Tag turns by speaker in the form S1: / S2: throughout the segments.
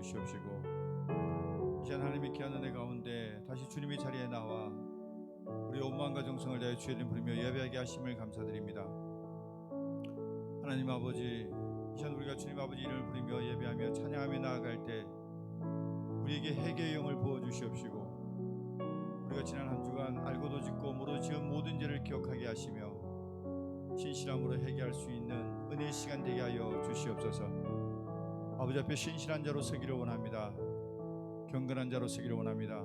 S1: 주시옵시고, 이 시간 하나님의 귀한 은혜 가운데 다시 주님의 자리에 나와 우리 온 마음과 정성을 다해 주의 이름 부르며 예배하게 하심을 감사드립니다. 하나님 아버지, 이 시간 우리가 주님 아버지 이름을 부르며 예배하며 찬양하며 나아갈 때 우리에게 회개의 영을 부어주시옵시고, 우리가 지난 한 주간 알고도 짓고 모르고 지은 모든 죄를 기억하게 하시며 신실함으로 회개할 수 있는 은혜의 시간 되게 하여 주시옵소서. 아버지 앞에 신실한 자로 서기를 원합니다. 경건한 자로 서기를 원합니다.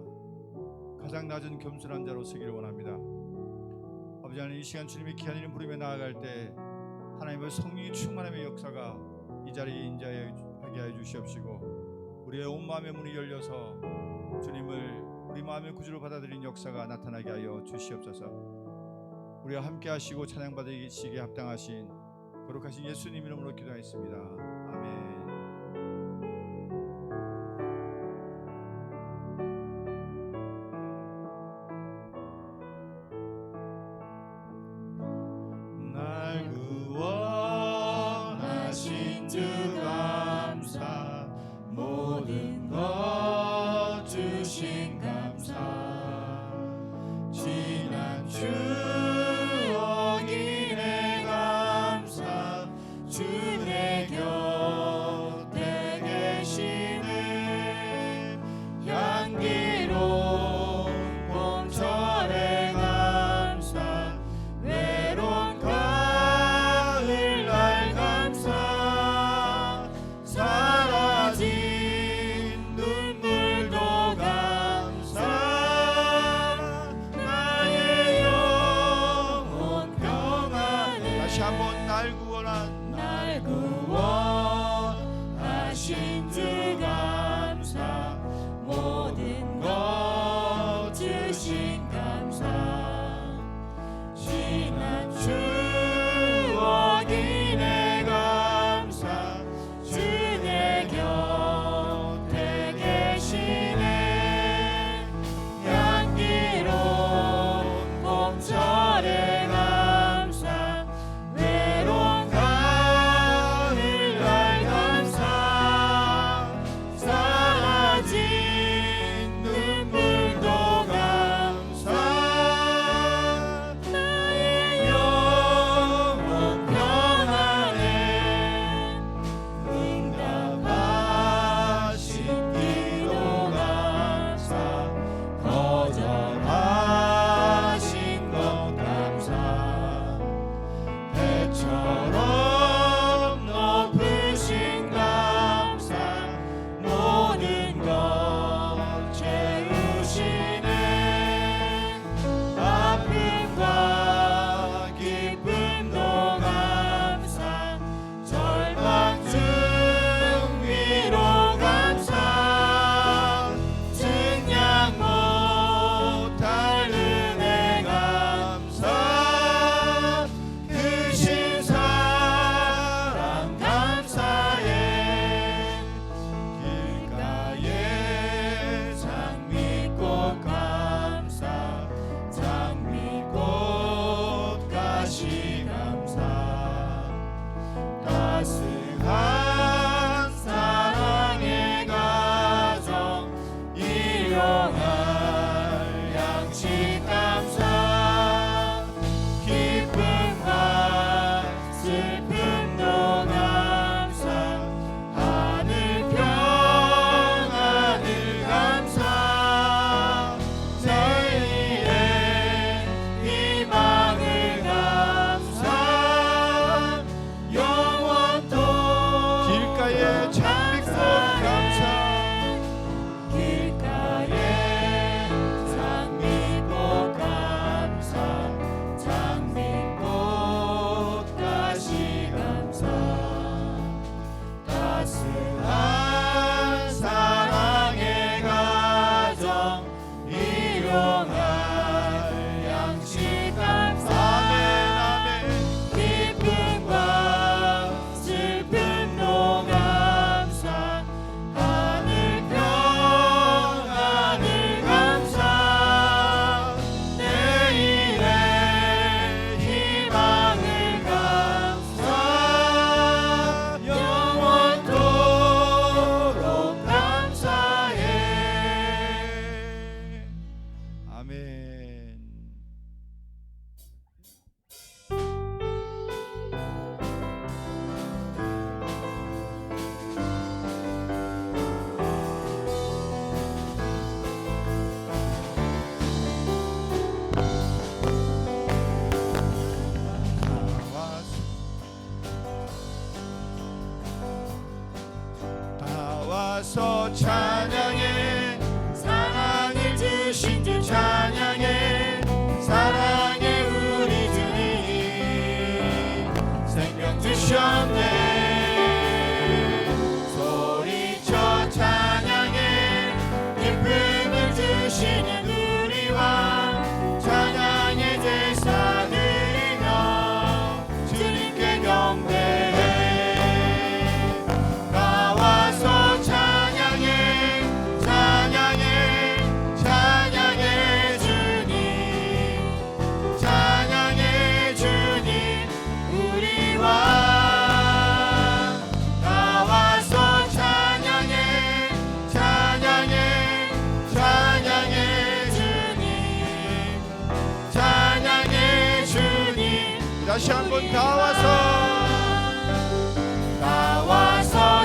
S1: 가장 낮은 겸손한 자로 서기를 원합니다. 아버지 하나님, 이 시간 주님의 귀한 이름 부르며 나아갈 때 하나님의 성령이 충만함의 역사가 이 자리에 인자하게 하여 주시옵시고, 우리의 온 마음의 문이 열려서 주님을 우리 마음의 구주로 받아들인 역사가 나타나게 하여 주시옵소서. 우리와 함께 하시고 찬양 받으시기에 합당하신 거룩하신 예수님 이름으로 기도하였습니다. 아멘. 날 구원하신 주 감사, 모든 것 주신 감사, 지난 추억이네 감사, 주 내 곁에 계시네, 향기로운 봄철에 감사, 외로운 가을날 감사, 사라진 눈 나와서 찬양해 사랑을 주신 주 찬양해 사랑해 우리 주님 생명 주셨네 소리쳐 찬양해 기쁨을 주시는 우리 왕 찬양의 제사 드리며 주님께 경배해 나와서 찬양해 찬양해 찬양해 주님 찬양해 주님 우리 왕 나와서 찬양해 찬양해 찬양해 주님 찬양해 주님 다시 한번 나와서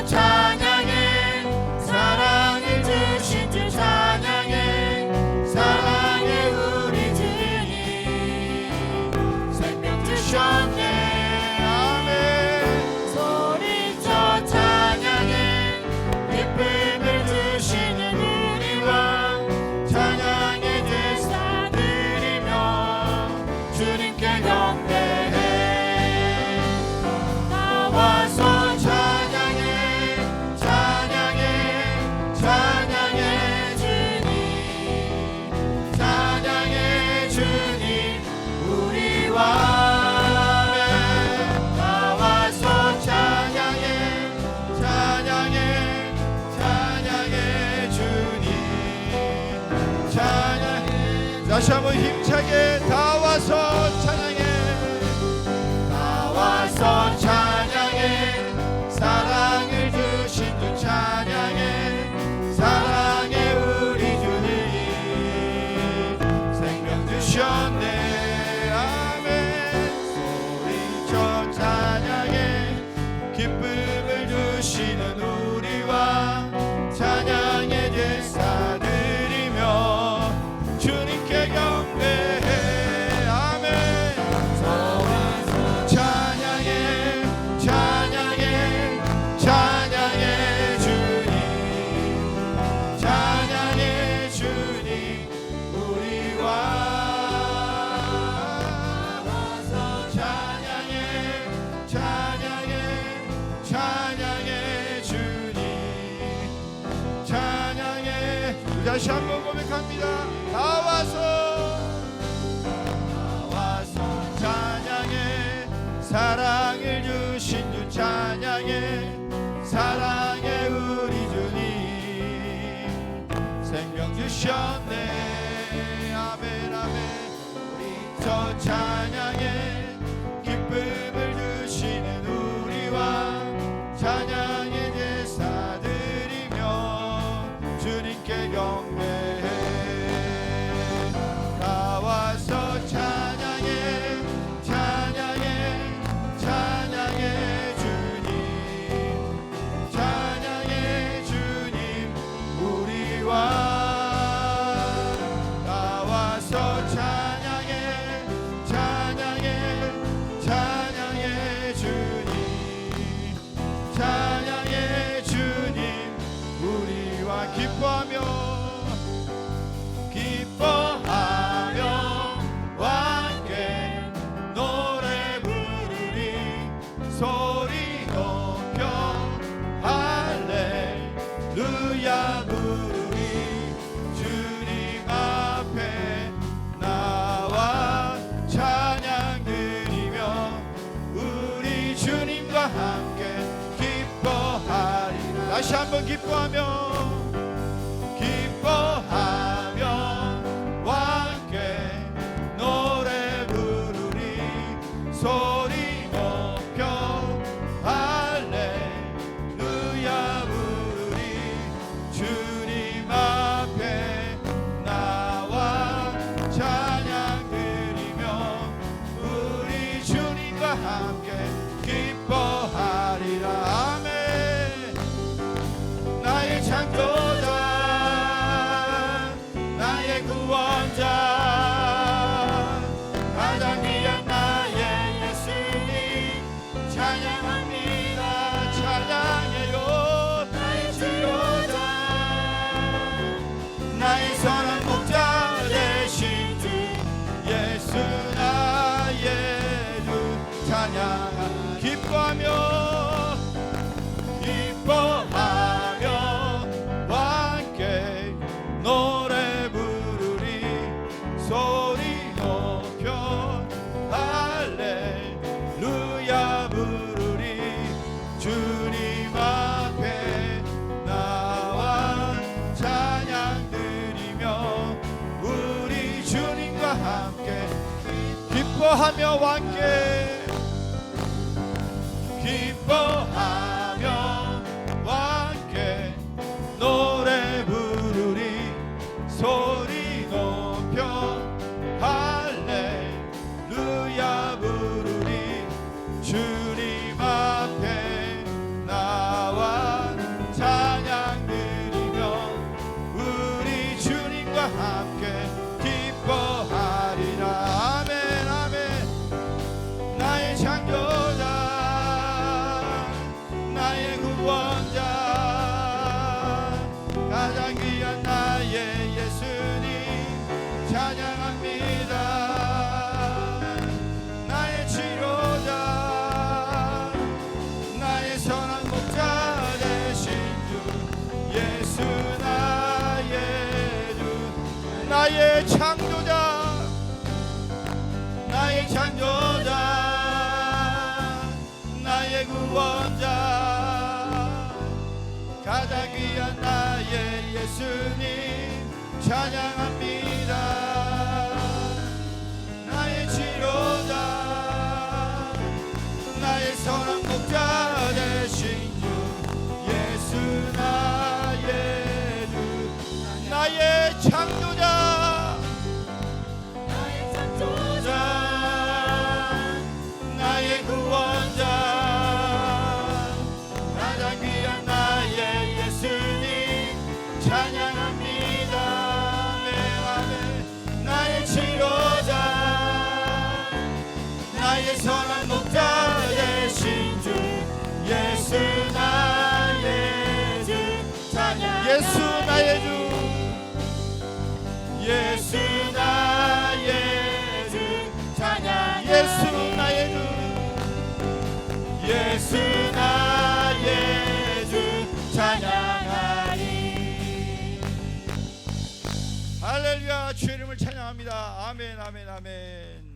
S1: 찬양해 사랑을 주신 주 찬양해 사랑해 우리 주님 생명 주셨네 아멘 소리쳐 찬양해 기쁨을 주시는 우리 왕 찬양의 제사 드리며 주님께 경배해 나와서 찬양해 찬양해 찬양해 주님 찬양해 주님 우리 왕 나와서 찬양해 찬양해 찬양해 주님 찬양해 다시 한번 힘차게 나와서 찬양해 나와서 찬양해 사랑을 주신 주 찬양해 사랑해 우리 주님 생명 주셨네 아멘 소리쳐 찬양해 기쁨을 주시는 우리 왕 찬양의 제사 드리며 주님께 경배해 아멘 찬양해 찬양해 찬양해 주님 찬양해 주님 우리 왕 나와서 찬양해 찬양해 찬양해 주님 찬양해 다시 한번 고백합니다 나와서 찬양해 사랑을 주신 주 찬양해 사랑해 우리 주님 생명 주셨네 아멘 아멘 우리 저 찬양해 기쁨을 주시는 우리 왕 찬양의 제사 드리며 주님께 경배해 나와서 찬양해 찬양해 찬양해 주님 찬양해 주님 우리 왕 나와서 찬양해 찬양해 찬양해 주님 찬양해 주님 우리 왕 기뻐하며 함께 노래 부르리 소리 높여 할렐루야 부르리 주님 앞에 나와 찬양 드리며 우리 주님과 함께 기뻐하리라 다시 한번 기뻐하며 함께 노래 부르리 소리 높여 할렐루야 부르리 주님 앞에 나와 찬양 드리며 우리 주님과 함께 기뻐하리라 아멘 나의 찬 기뻐하며 왕께 기뻐하며 왕께 노래 부르리 소리 높여 할렐루야 부르리 주님 앞에 나와 찬양 드리며 우리 주님과 함께 기뻐하리라. 아멘 아멘. 나의 창조자 나의 구원자 가장 귀한 나의 예수님 찬양합니다. 나의 치료자 나의 선한 목자 되신 주 예수 나의 주 나의 창조자 나의 창조자 나의 구원자 가장 귀한 나의 예수님 찬양합니다. 나의 치료자 나의 선한 목자 되신 주 예수 나의 주 나의 창조자
S2: 나의 창조자
S1: 나의 구원자 가장 귀한 나의 예수님 찬양합니다. 아멘 아멘. 나의 치료자 나의 선한 목자 되신 주 예수 나의 주 찬양 예수 나의 주 예수 나의 주 찬양 예수 나의 주 예수 나의 주 찬양하리. 할렐루야. 주의 이름을 찬양합니다. 아멘 아멘 아멘.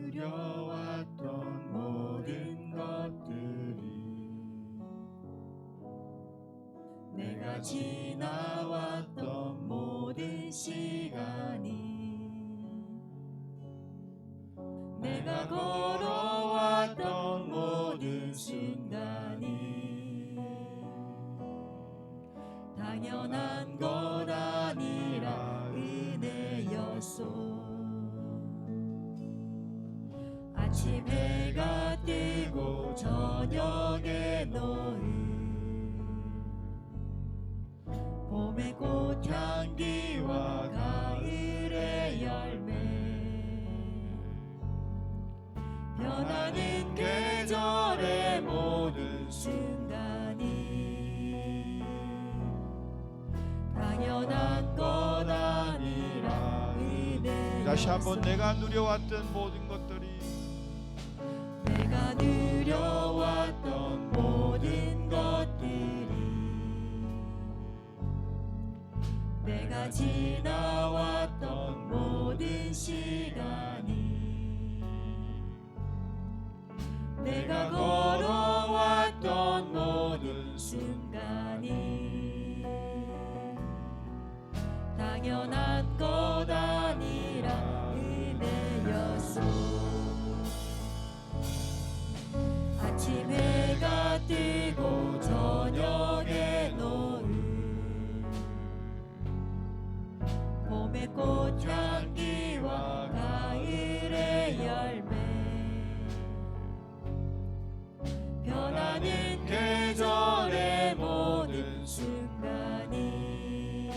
S2: 누려왔던 모든 것들이 내가 지나왔던 모든 시간이 내가 걸어왔던 모든 순간이 당연한 것 아니라 은혜였소. 아침 해가 뜨고 저녁에 노을 봄의 꽃향기와 가을의 열매 변하는 계절의 모든 순간이 당연한 것 아니라 은혜였소.
S1: 다시 한번 내가 누려왔던 모든 것들이
S2: 내가 누려왔던 모든 것들이 내가 지나왔던 모든 시간이 내가 걸어왔던 모든 순간이 당연한 것 아니라 은혜였소. 아침 해가 뜨고 저녁에 노을 봄의 꽃향기와 가을의 열매 변하는 계절의 모든 순간이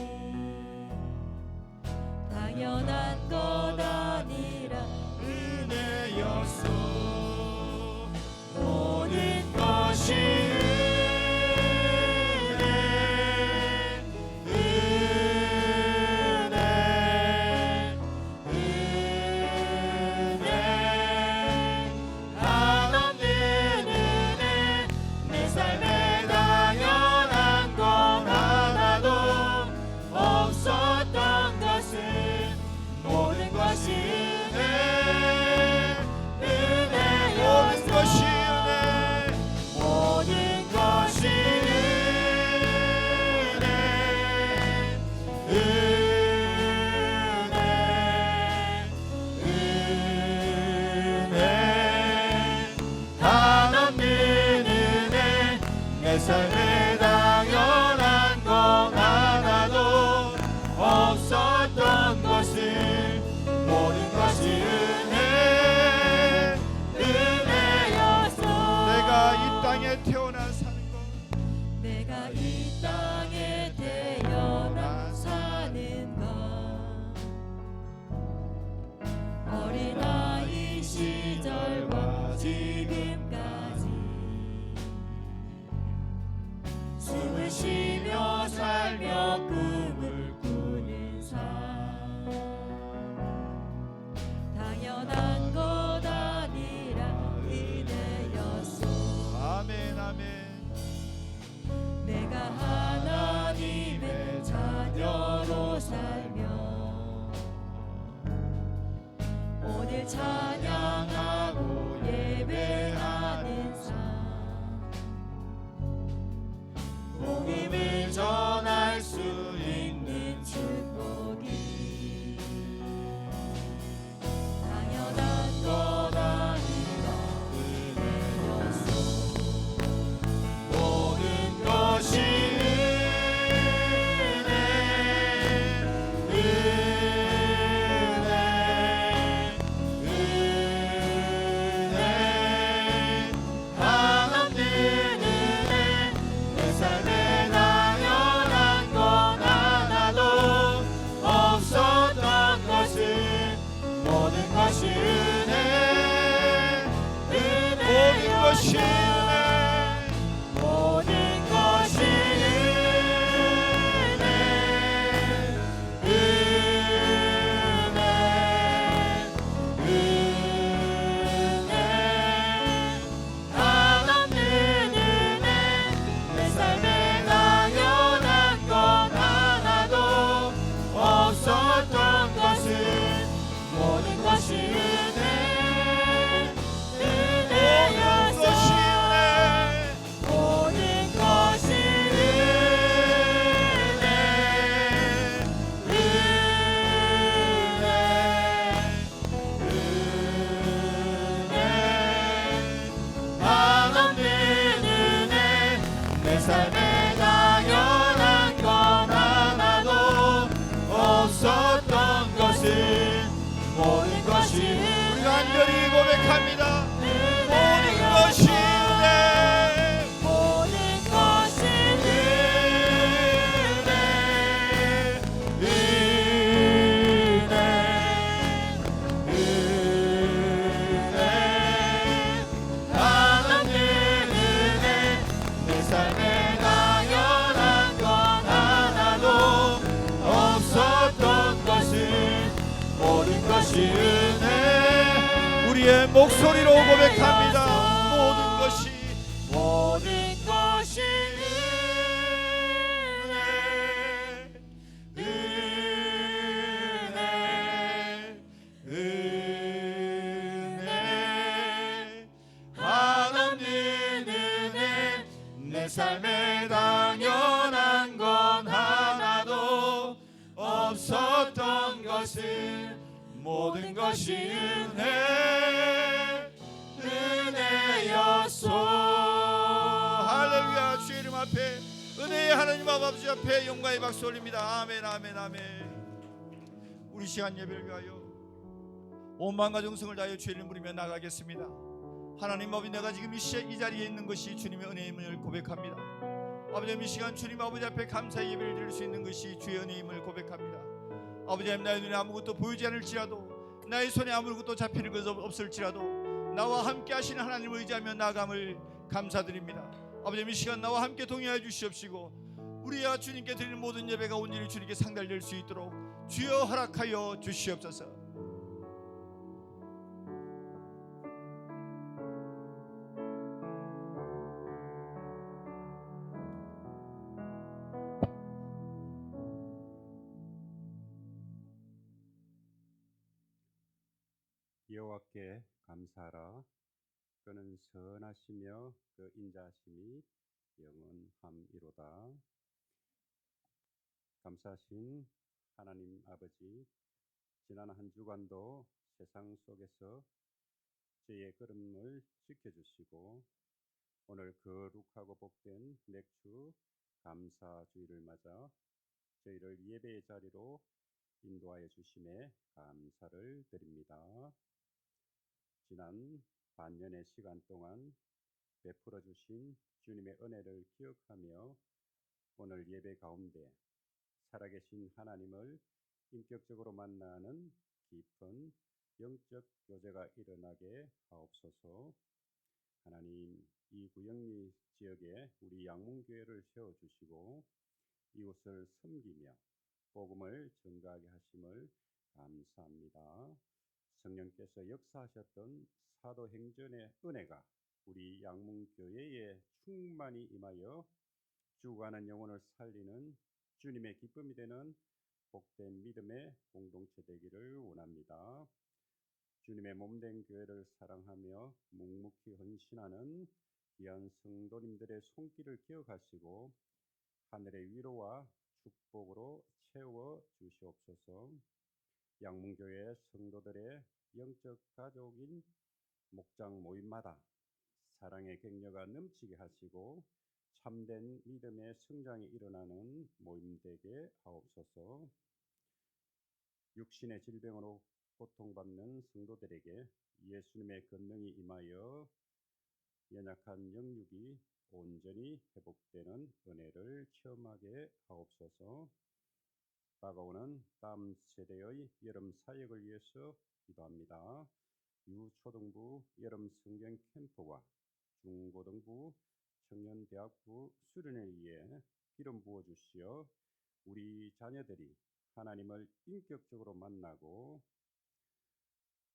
S2: 당연한 것 아니라 은혜였소. 모든 것이
S1: 내 삶에 당연한 건 하나도 없었던 것을 모든 것이 은혜였어. 내가 이 땅에 태어나 사는 것
S2: 내가 이 땅에 태어나 사는 것 어린아이 시절과 지금까지 숨을 쉬며 살며 꿈을 꾸는 삶 당연한 것 아니라 은혜였어.
S1: 아멘 아멘.
S2: 내가 하나님의 자녀로 살며 오늘 찬양하고 예배하는 삶 복음을 전할 수 있는 축복이 당연한 것 아니라 은혜였어.
S1: 모든 것이 은혜 한없는 은혜. 내 삶에 당연한 건 하나도 없었던 것을 모든 것이 은혜. 모든 것이 은혜.
S2: 모든 것이 한없는 은혜. 내 삶에 당연한 건 하나도 없었던 것을 모든 것이 은혜였어. 모든 것이
S1: 한없는 은혜. 내 삶에 당연한 건 하나도 없었던 것을 모든 것이 우리가 간절히 고백합니다. 모든 것이 은혜.
S2: 모든 것이
S1: 한없는 은혜. 내 삶에 당연한 건 하나도 없었던 것을 모든 것이 은혜. 우리의 목소리로 고백합니다. 모든 것이 은혜. 한없는 은혜. 내 삶에 당연한 건 하나도 없었던 것을 모든 것이 은혜였소. 할렐루야. 주의 이름 앞에 은혜의 하나님 아버지 앞에 영광의 박수 올립니다. 아멘 아멘 아멘. 우리 시간 예배를 위하여 온 마음과 정성을 다하여 주의 이름 부르며 나가겠습니다. 하나님 아버지, 내가 지금 이 자리에 있는 것이 주님의 은혜임을 고백합니다. 아버지, 이 시간 주님 아버지 앞에 감사의 예배를 드릴 수 있는 것이 주의 은혜임을 고백합니다. 아버지, 나의 눈에 아무것도 보이지 않을지라도, 나의 손에 아무것도 잡히는 것 없을지라도 나와 함께 하시는 하나님을 의지하며 나아감을 감사드립니다. 아버지, 이 시간 나와 함께 동행하여 주시옵시고 우리와 주님께 드리는 모든 예배가 온전히 주님께 상달될 수 있도록 주여 허락하여 주시옵소서.
S3: 여호와께 감사하라. 그는 선하시며 그 인자하심이 영원함이로다. 감사하신 하나님 아버지, 지난 한 주간도 세상 속에서 저희의 걸음을 지켜주시고 오늘 거룩하고 복된 맥주 감사주의를 맞아 저희를 예배의 자리로 인도하여 주심에 감사를 드립니다. 지난 반년의 시간 동안 베풀어 주신 주님의 은혜를 기억하며 오늘 예배 가운데 살아계신 하나님을 인격적으로 만나는 깊은 영적 교제가 일어나게 하옵소서. 하나님, 이 구영리 지역에 우리 양문교회를 세워주시고 이웃을 섬기며 복음을 전가하게 하심을 감사합니다. 성령께서 역사하셨던 사도행전의 은혜가 우리 양문교회에 충만히 임하여 죽어가는 영혼을 살리는 주님의 기쁨이 되는 복된 믿음의 공동체 되기를 원합니다. 주님의 몸된 교회를 사랑하며 묵묵히 헌신하는 귀한 성도님들의 손길을 기억하시고 하늘의 위로와 축복으로 채워 주시옵소서. 양문교회 성도들의 영적 가족인 목장 모임마다 사랑의 격려가 넘치게 하시고 참된 믿음의 성장이 일어나는 모임 되게 하옵소서. 육신의 질병으로 고통받는 성도들에게 예수님의 권능이 임하여 연약한 영육이 온전히 회복되는 은혜를 체험하게 하옵소서. 다가오는 다음 세대의 여름 사역을 위해서 기도합니다. 유초등부 여름 성경 캠프와 중고등부 청년대학부 수련을 위해 기름 부어 주시어 우리 자녀들이 하나님을 인격적으로 만나고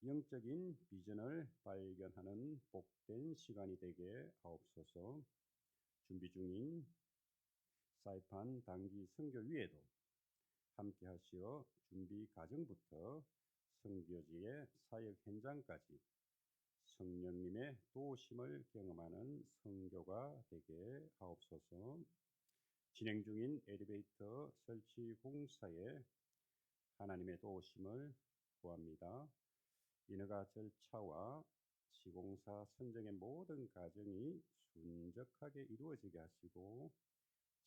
S3: 영적인 비전을 발견하는 복된 시간이 되게 하옵소서. 준비 중인 사이판 단기 선교위에도 함께 하시어 준비 과정부터 선교지의 사역 현장까지 성령님의 도우심을 경험하는 선교가 되게 하옵소서. 진행 중인 엘리베이터 설치 공사에 하나님의 도우심을 구합니다. 인허가 절차와 시공사 선정의 모든 과정이 순적하게 이루어지게 하시고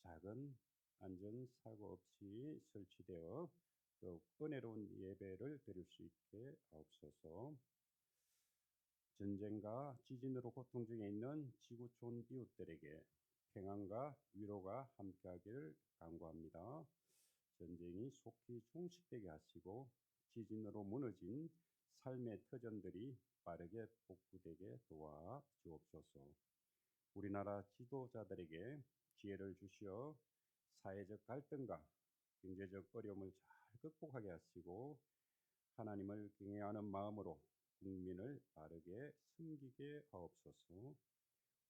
S3: 작은 안전사고 없이 설치되어 더욱 은혜로운 예배를 드릴 수 있게 하옵소서. 전쟁과 지진으로 고통 중에 있는 지구촌 이웃들에게 평안과 위로가 함께하기를 간구합니다. 전쟁이 속히 종식되게 하시고 지진으로 무너진 삶의 터전들이 빠르게 복구되게 도와 주옵소서. 우리나라 지도자들에게 지혜를 주시어 사회적 갈등과 경제적 어려움을 잘 극복하게 하시고 하나님을 경외하는 마음으로 국민을 바르게 섬기게 하옵소서.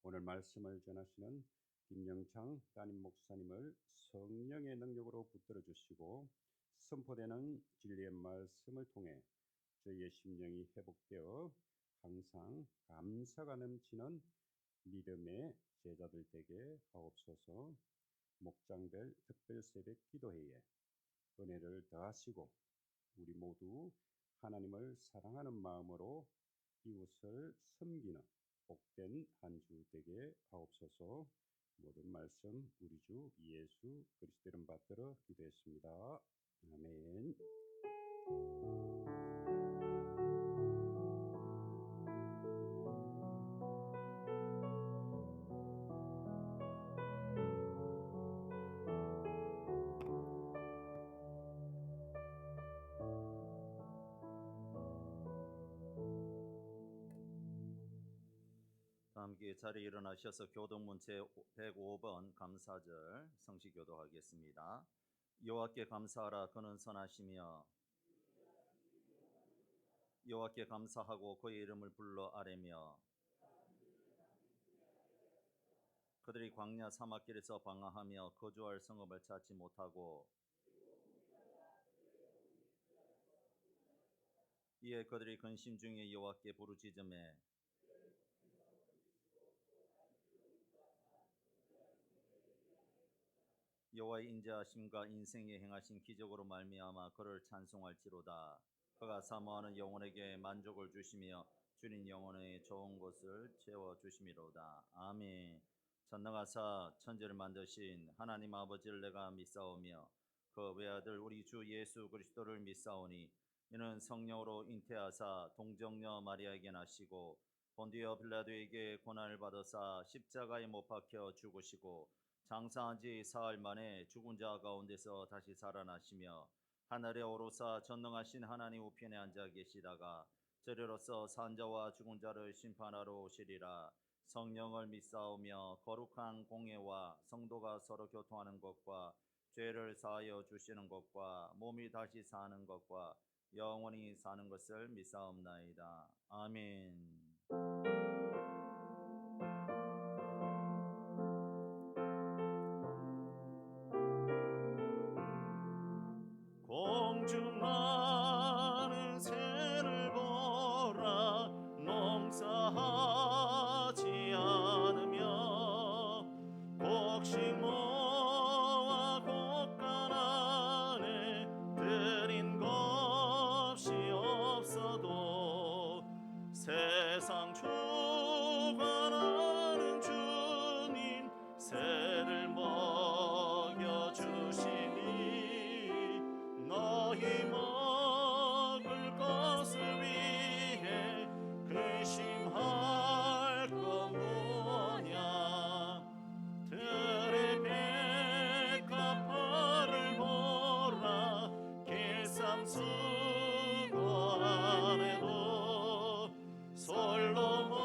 S3: 오늘 말씀을 전하시는 김영창 담임 목사님을 성령의 능력으로 붙들어 주시고 선포되는 진리의 말씀을 통해 저희의 심령이 회복되어 항상 감사가 넘치는 믿음의 제자들 되게 하옵소서. 목장별 특별 새벽 기도회에 은혜를 더하시고 우리 모두 하나님을 사랑하는 마음으로 이웃을 섬기는 복된 한 주 되게 하옵소서. 모든 말씀 우리 주 예수 그리스도 이름 받들어 기도했습니다. 아멘.
S4: 다 함께 자리에 일어나셔서 교동문 제105번 감사절 성시교도하겠습니다. 여호와께 감사하라. 그는 선하시며 여호와께 감사하고 그의 이름을 불러 아뢰며 그들이 광야 사막길에서 방황하며 거주할 성읍을 찾지 못하고 이에 그들이 근심 중에 여호와께 부르짖음에 여호와의 인자하심과 인생에 행하신 기적으로 말미암아 그를 찬송할지로다. 그가 사모하는 영혼에게 만족을 주시며 주님 영혼의 좋은 곳을 채워 주심이로다. 아멘. 전능하사 천지를 만드신 하나님 아버지를 내가 믿사오며 그 외아들 우리 주 예수 그리스도를 믿사오니 이는 성령으로 잉태하사 동정녀 마리아에게 나시고 본디오 빌라도에게 고난을 받으사 십자가에 못 박혀 죽으시고 장사한 지 사흘 만에 죽은 자 가운데서 다시 살아나시며 하늘에 오르사 전능하신 하나님 우편에 앉아 계시다가 저리로서 산자와 죽은 자를 심판하러 오시리라. 성령을 믿사오며 거룩한 공예와 성도가 서로 교통하는 것과 죄를 사하여 주시는 것과 몸이 다시 사는 것과 영원히 사는 것을 믿사옵나이다. 아멘. 공중나는 새를 보라 농사하지 않으며 곡식모와 곡간 안에 들인 것이 없어도 세상 주관하는 주님 새를 먹여주시니 너희 먹을 것을 위해 근심할 것 뭐냐. 들의 백합화를 보라 길쌈 수고하네도 솔로몬의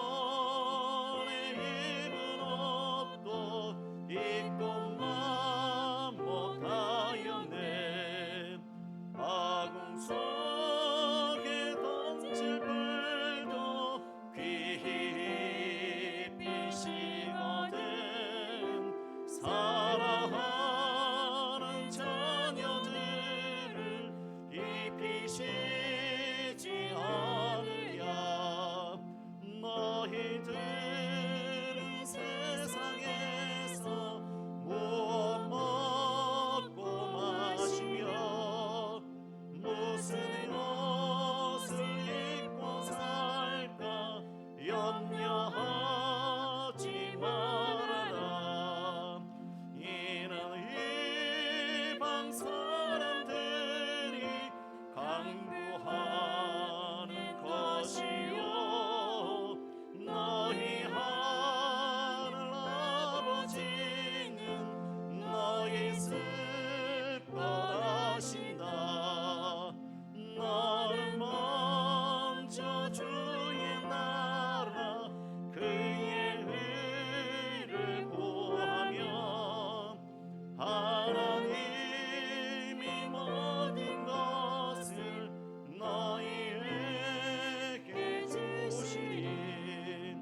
S4: 입은 옷도 입고만 못하였네. 아궁 속에 던질 불도 깊이 식어든 사랑하는 자녀들을 입히시지 않으랴. 너희들은 세상에서 무엇 먹고 마시며 무슨 옷을 입고 살까 염려하지 말아라. 이는 이방 사람들이 강구하는 것이요 너희 하늘 아버지는 너희 슬 것이다. 너는 먼저 주의 나라 그의 의를 구하면 하나님이 모든 것을 너희에게 주시리.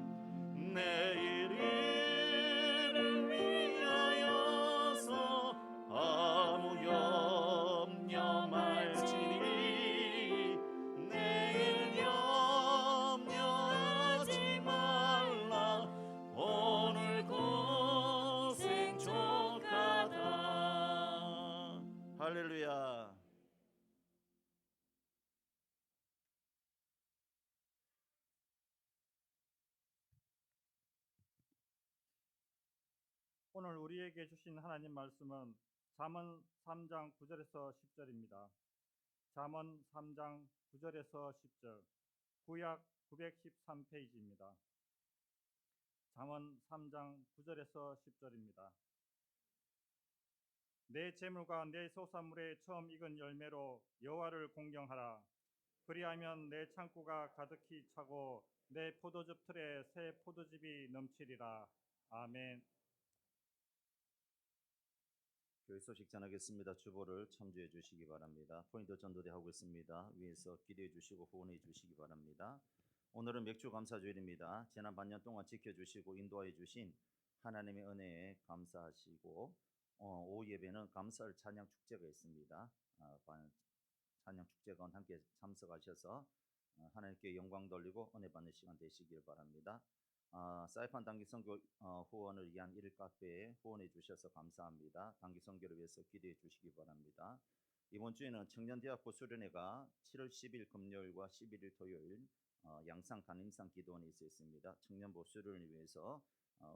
S4: 내일 일을 위하여서 아무 염려 말지니 내일 염려하지 말라. 오늘 고생 족하다. 할렐루야.
S5: 오늘 우리에게 주신 하나님 말씀은 잠언 3장 9절에서 10절입니다. 잠언 3장 9절에서 10절, 구약 913페이지입니다. 잠언 3장 9절에서 10절입니다. 내 재물과 내 소산물의 처음 익은 열매로 여호와를 공경하라. 그리하면 내 창고가 가득히 차고 내 포도즙 틀에 새 포도즙이 넘치리라. 아멘.
S4: 교회 소식 전하겠습니다. 주보를 참조해 주시기 바랍니다. 포인트 전도대 하고 있습니다. 위에서 기도해 주시고 후원해 주시기 바랍니다. 오늘은 맥주 감사주일입니다. 지난 반년 동안 지켜주시고 인도해 주신 하나님의 은혜에 감사하시고 오후 예배는 감사를 찬양 축제가 있습니다. 찬양 축제가 함께 참석하셔서 하나님께 영광 돌리고 은혜 받는 시간 되시길 바랍니다. 사이판 단기 선교 후원을 위한 일카페에 후원해 주셔서 감사합니다. 단기 선교를 위해서 기도해 주시기 바랍니다. 이번 주에는 청년대학부 수련회가 7월 10일 금요일과 11일 토요일 양상 간임상 기도원이 있습니다. 청년 보수를 위해서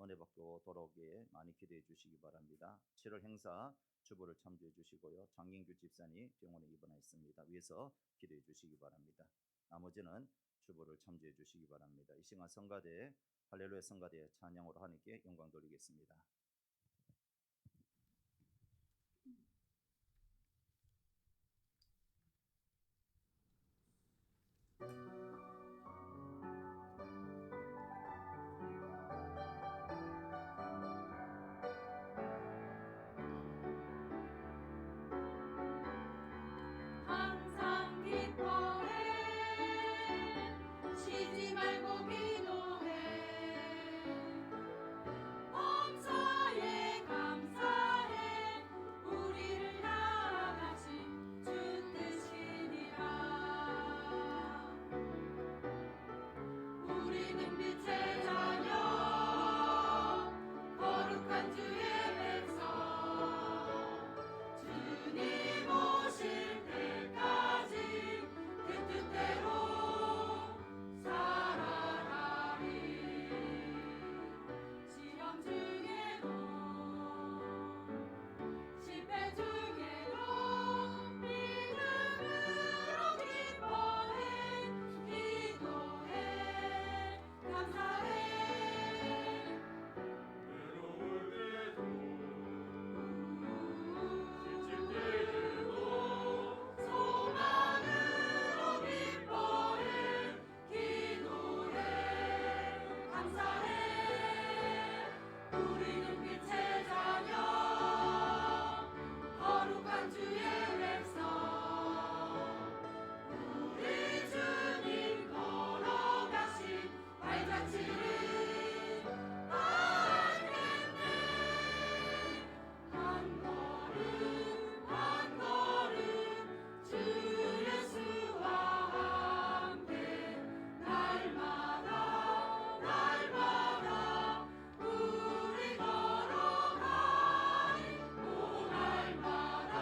S4: 은혜 받고 돌아오기에 많이 기도해 주시기 바랍니다. 7월 행사 주보를 참조해 주시고요. 장인규 집사님 병원에 입원했습니다. 위해서 기도해 주시기 바랍니다. 나머지는 주보를 참조해 주시기 바랍니다. 이 시간 성가대 할렐루야 성가대 찬양으로 하나님께 영광 돌리겠습니다.
S2: 항상 기뻐해 쉬지 말고 기도해 범사에 감사해 우리를 향하신 주 뜻이니라 우리는 빛의 자녀 거룩한 주의 백성 주님 오실 때까지 그 뜻대로 살아가리 시험 중에도 실패 중에도 믿음으로 기뻐해 기도해 감사해 외로울 때도 지칠 때에도 소망으로 기뻐해 기도해 감사해 우리는 빛의 자녀 거룩한 주의 백성 우리 주님 걸어가신 발자취를 알겠네 한 걸음 한 걸음 주 예수와 함께 날마다 날마다 우리 걸어가리 오 날마다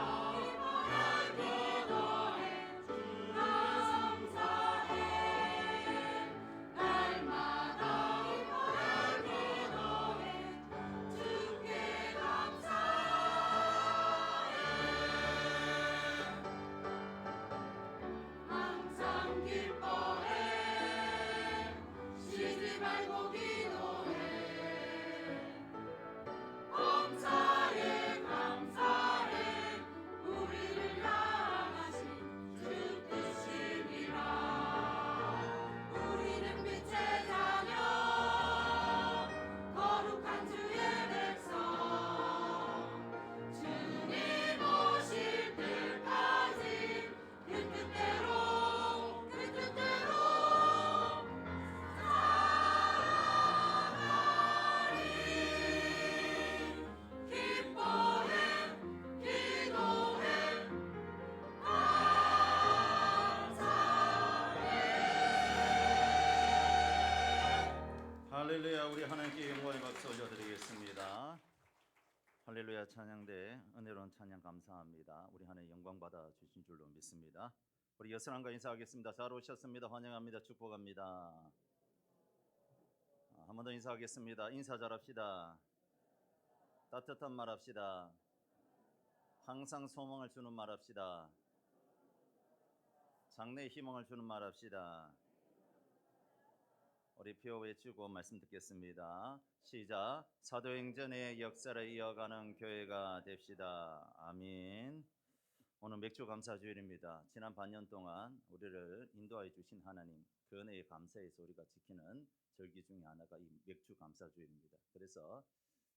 S2: 기뻐해 기도해 감사해 날마다 기뻐해 기도해 주께 감사해 항상 기뻐해 쉬지 말고 기도해 범사에 감사해 우리를 향하신 주 뜻이니라 우리는 빛의 자녀 거룩한 주의 백성 주님 오실 때까지 그 뜻대로 살아가리 기뻐해 기도해 감사해
S4: 할렐루야. 우리 하나님께 영광의 박수 올려드리겠습니다. 할렐루야 찬양대 은혜로운 찬양 감사합니다. 우리 하나님 영광 받아 주신 줄로 믿습니다. 우리 여선함과 인사하겠습니다. 잘 오셨습니다. 환영합니다. 축복합니다. 한 번 더 인사하겠습니다. 인사 잘합시다. 따뜻한 말 합시다. 항상 소망을 주는 말 합시다. 장래의 희망을 주는 말 합시다. 우리 피어 외치고 말씀 듣겠습니다. 시작. 사도행전의 역사를 이어가는 교회가 됩시다. 아멘. 오늘 맥주 감사 주일입니다. 지난 반년 동안 우리를 인도하여 주신 하나님 그 은혜에 감사해서 우리가 지키는 절기 중에 하나가 이 맥주 감사 주일입니다. 그래서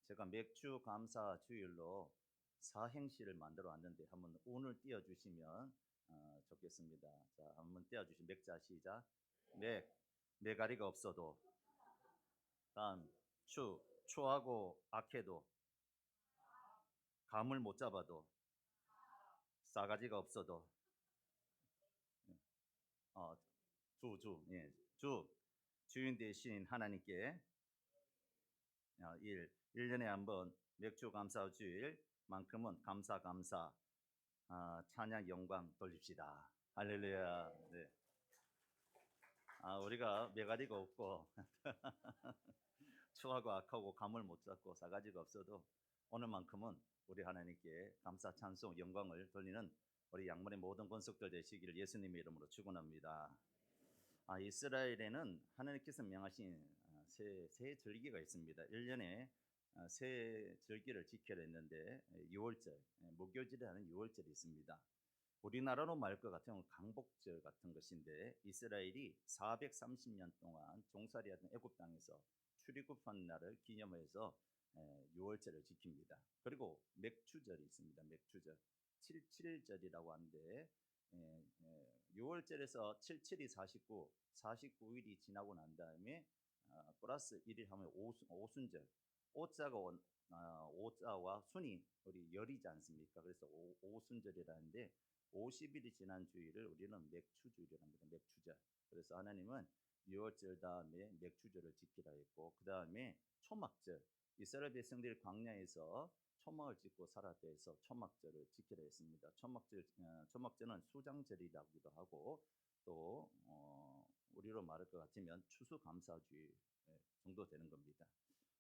S4: 제가 맥주 감사 주일로 사행시를 만들어 왔는데 한번 오늘 띄워주시면 좋겠습니다. 자, 한번 띄워주시면 맥자 시작. 메가리가 없어도 다음 추하고 악해도 감을 못 잡아도 싸가지가 없어도 주인 대신 하나님께 1년에 한번 맥주 감사 주일만큼은 감사 찬양 영광 돌립시다. 할렐루야. 네. 우리가 메가리가 없고 추하고 악하고 감을 못 잡고 사가지가 없어도 오늘만큼은 우리 하나님께 감사 찬송 영광을 돌리는 우리 양문의 모든 권속들 되시기를 예수님의 이름으로 축원합니다. 이스라엘에는 하나님께서 명하신 새 절기가 있습니다. 1년에 새 절기를 지켜야 했는데 6월절, 목요일이라는 6월절이 있습니다. 우리나라로 말 것 같으면 강복절 같은 것인데 이스라엘이 430년 동안 종살이하던 애굽 땅에서 출애굽한 날을 기념해서 6월절을 지킵니다. 그리고 맥추절이 있습니다. 맥추절 77절이라고 하는데 6월절에서 77이 49, 49일이 지나고 난 다음에 플러스 1일 하면 오순절. 오자와 순이 우리 열이지 않습니까? 그래서 오순절이라는데 50일이 지난 주일을 우리는 맥추주일이라고 합니다. 맥추절. 그래서 하나님은 6월절 다음에 맥추절을 지키라 했고 그 다음에 초막절. 이스라엘 백성들이 광야에서 초막을 짓고 살았다 해서 초막절을 지키라 했습니다. 초막절은 수장절이라고도 하고 또 우리로 말할 것 같으면 추수감사주일 정도 되는 겁니다.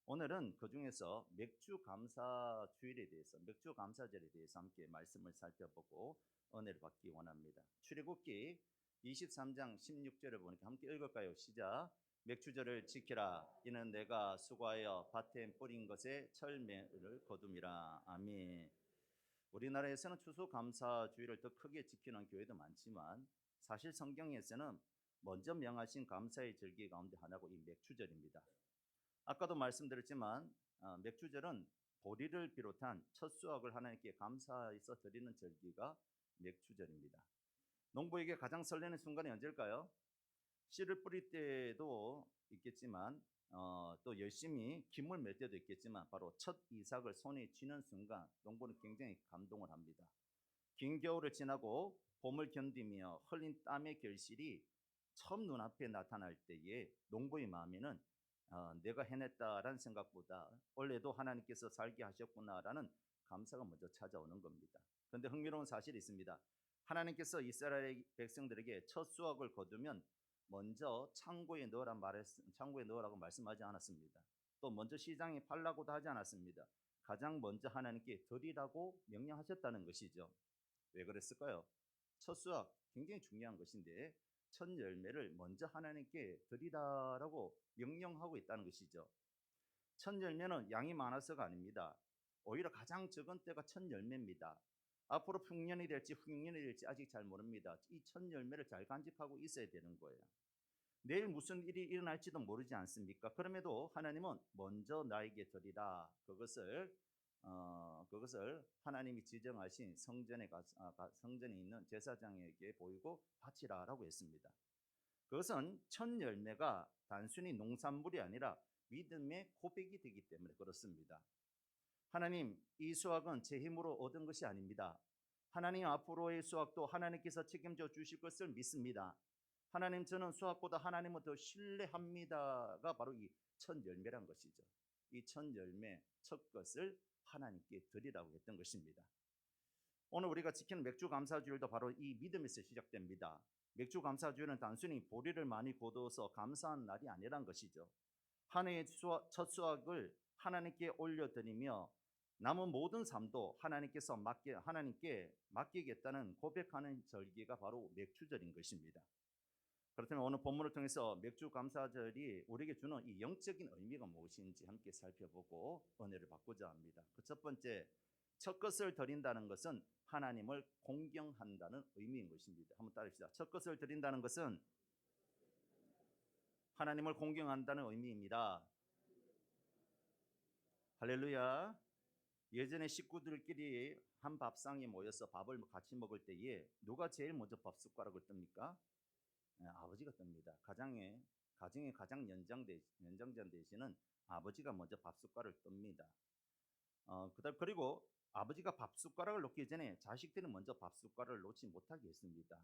S4: 오늘은 그 중에서 맥주감사주일에 대해서 맥주감사절에 대해서 함께 말씀을 살펴보고 은혜를 받기 원합니다. 출애굽기 23장 16절을 보니까 함께 읽을까요? 시작. 맥추절을 지키라. 이는 내가 수고하여 밭에 뿌린 것에 철매를 거둠이라. 아멘. 우리나라에서는 추수감사주일을 더 크게 지키는 교회도 많지만 사실 성경에서는 먼저 명하신 감사의 절기 가운데 하나가 이 맥추절입니다. 아까도 말씀드렸지만 맥추절은 보리를 비롯한 첫 수확을 하나님께 감사해서 드리는 절기가 맥추절입니다. 농부에게 가장 설레는 순간이 언제일까요? 씨를 뿌릴 때도 있겠지만 또 열심히 김을 맬 때도 있겠지만 바로 첫 이삭을 손에 쥐는 순간 농부는 굉장히 감동을 합니다. 긴 겨울을 지나고 봄을 견디며 흘린 땀의 결실이 처음 눈앞에 나타날 때에 농부의 마음에는 내가 해냈다라는 생각보다 원래도 하나님께서 살게 하셨구나라는 감사가 먼저 찾아오는 겁니다. 그런데 흥미로운 사실이 있습니다. 하나님께서 이스라엘 백성들에게 첫 수확을 거두면 먼저 창고에 넣으라고 말씀하지 않았습니다. 또 먼저 시장에 팔라고도 하지 않았습니다. 가장 먼저 하나님께 드리라고 명령하셨다는 것이죠. 왜 그랬을까요? 첫 수확 굉장히 중요한 것인데 첫 열매를 먼저 하나님께 드리라라고 명령하고 있다는 것이죠. 첫 열매는 양이 많아서가 아닙니다. 오히려 가장 적은 때가 첫 열매입니다. 앞으로 흉년이 될지 흉년이 될지 아직 잘 모릅니다. 이 첫 열매를 잘 간직하고 있어야 되는 거예요. 내일 무슨 일이 일어날지도 모르지 않습니까? 그럼에도 하나님은 먼저 나에게 드리라. 그것을 하나님이 지정하신 성전에 있는 제사장에게 보이고 바치라라고 했습니다. 그것은 첫 열매가 단순히 농산물이 아니라 믿음의 고백이 되기 때문에 그렇습니다. 하나님, 이 수확은 제 힘으로 얻은 것이 아닙니다. 하나님 앞으로의 수확도 하나님께서 책임져 주실 것을 믿습니다. 하나님, 저는 수확보다 하나님을 더 신뢰합니다가 바로 이 첫 열매란 것이죠. 이 첫 열매, 첫 것을 하나님께 드리라고 했던 것입니다. 오늘 우리가 지키는 맥주감사주일도 바로 이 믿음에서 시작됩니다. 맥주감사주일은 단순히 보리를 많이 거두어서 감사한 날이 아니란 것이죠. 한 해의 첫 수확을 하나님께 올려드리며 남은 모든 삶도 하나님께 맡기겠다는 고백하는 절기가 바로 맥추절인 것입니다. 그렇다면 오늘 본문을 통해서 맥주감사절이 우리에게 주는 이 영적인 의미가 무엇인지 함께 살펴보고 은혜를 받고자 합니다. 그 첫 번째, 첫 것을 드린다는 것은 하나님을 공경한다는 의미인 것입니다. 한번 따라합시다. 첫 것을 드린다는 것은 하나님을 공경한다는 의미입니다. 할렐루야. 예전에 식구들끼리 한 밥상에 모여서 밥을 같이 먹을 때에 누가 제일 먼저 밥 숟가락을 뜹니까? 아버지가 뜹니다. 가정의 가장 연장자 되시는 아버지가 먼저 밥 숟가락을 뜹니다. 그리고 아버지가 밥 숟가락을 놓기 전에 자식들은 먼저 밥 숟가락을 놓지 못하게 했습니다.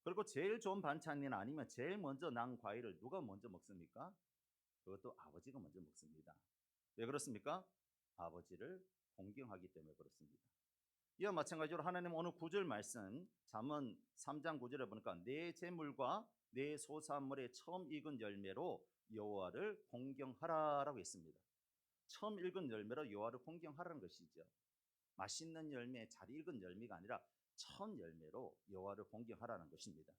S4: 그리고 제일 좋은 반찬이나 아니면 제일 먼저 난 과일을 누가 먼저 먹습니까? 그것도 아버지가 먼저 먹습니다. 왜 그렇습니까? 아버지를 공경하기 때문에 그렇습니다. 이와 마찬가지로 하나님 오늘 9절 말씀 잠언 3장 9절에 보니까 내 재물과 내 소산물의 처음 익은 열매로 여호와를 공경하라라고 했습니다. 처음 익은 열매로 여호와를 공경하라는 것이죠. 맛있는 열매, 잘 익은 열매가 아니라 처음 열매로 여호와를 공경하라는 것입니다.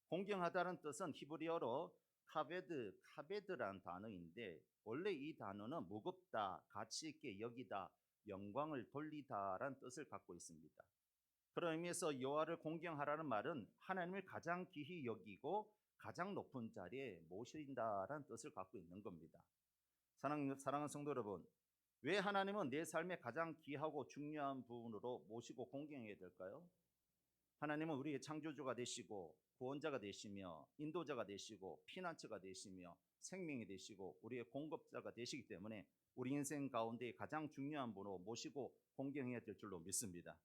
S4: 공경하다는 뜻은 히브리어로 카베드라는 단어인데 원래 이 단어는 무겁다, 가치 있게 여기다, 영광을 돌리다라는 뜻을 갖고 있습니다. 그런 의미에서 여호와를 공경하라는 말은 하나님을 가장 귀히 여기고 가장 높은 자리에 모신다라는 뜻을 갖고 있는 겁니다. 사랑하는 성도 여러분, 왜 하나님은 내 삶에 가장 귀하고 중요한 부분으로 모시고 공경해야 될까요? 하나님은 우리의 창조주가 되시고 구원자가 되시며 인도자가 되시고 피난처가 되시며 생명이 되시고 우리의 공급자가 되시기 때문에 우리 인생 가운데 가장 중요한 분으로 모시고 공경해야 될 줄로 믿습니다.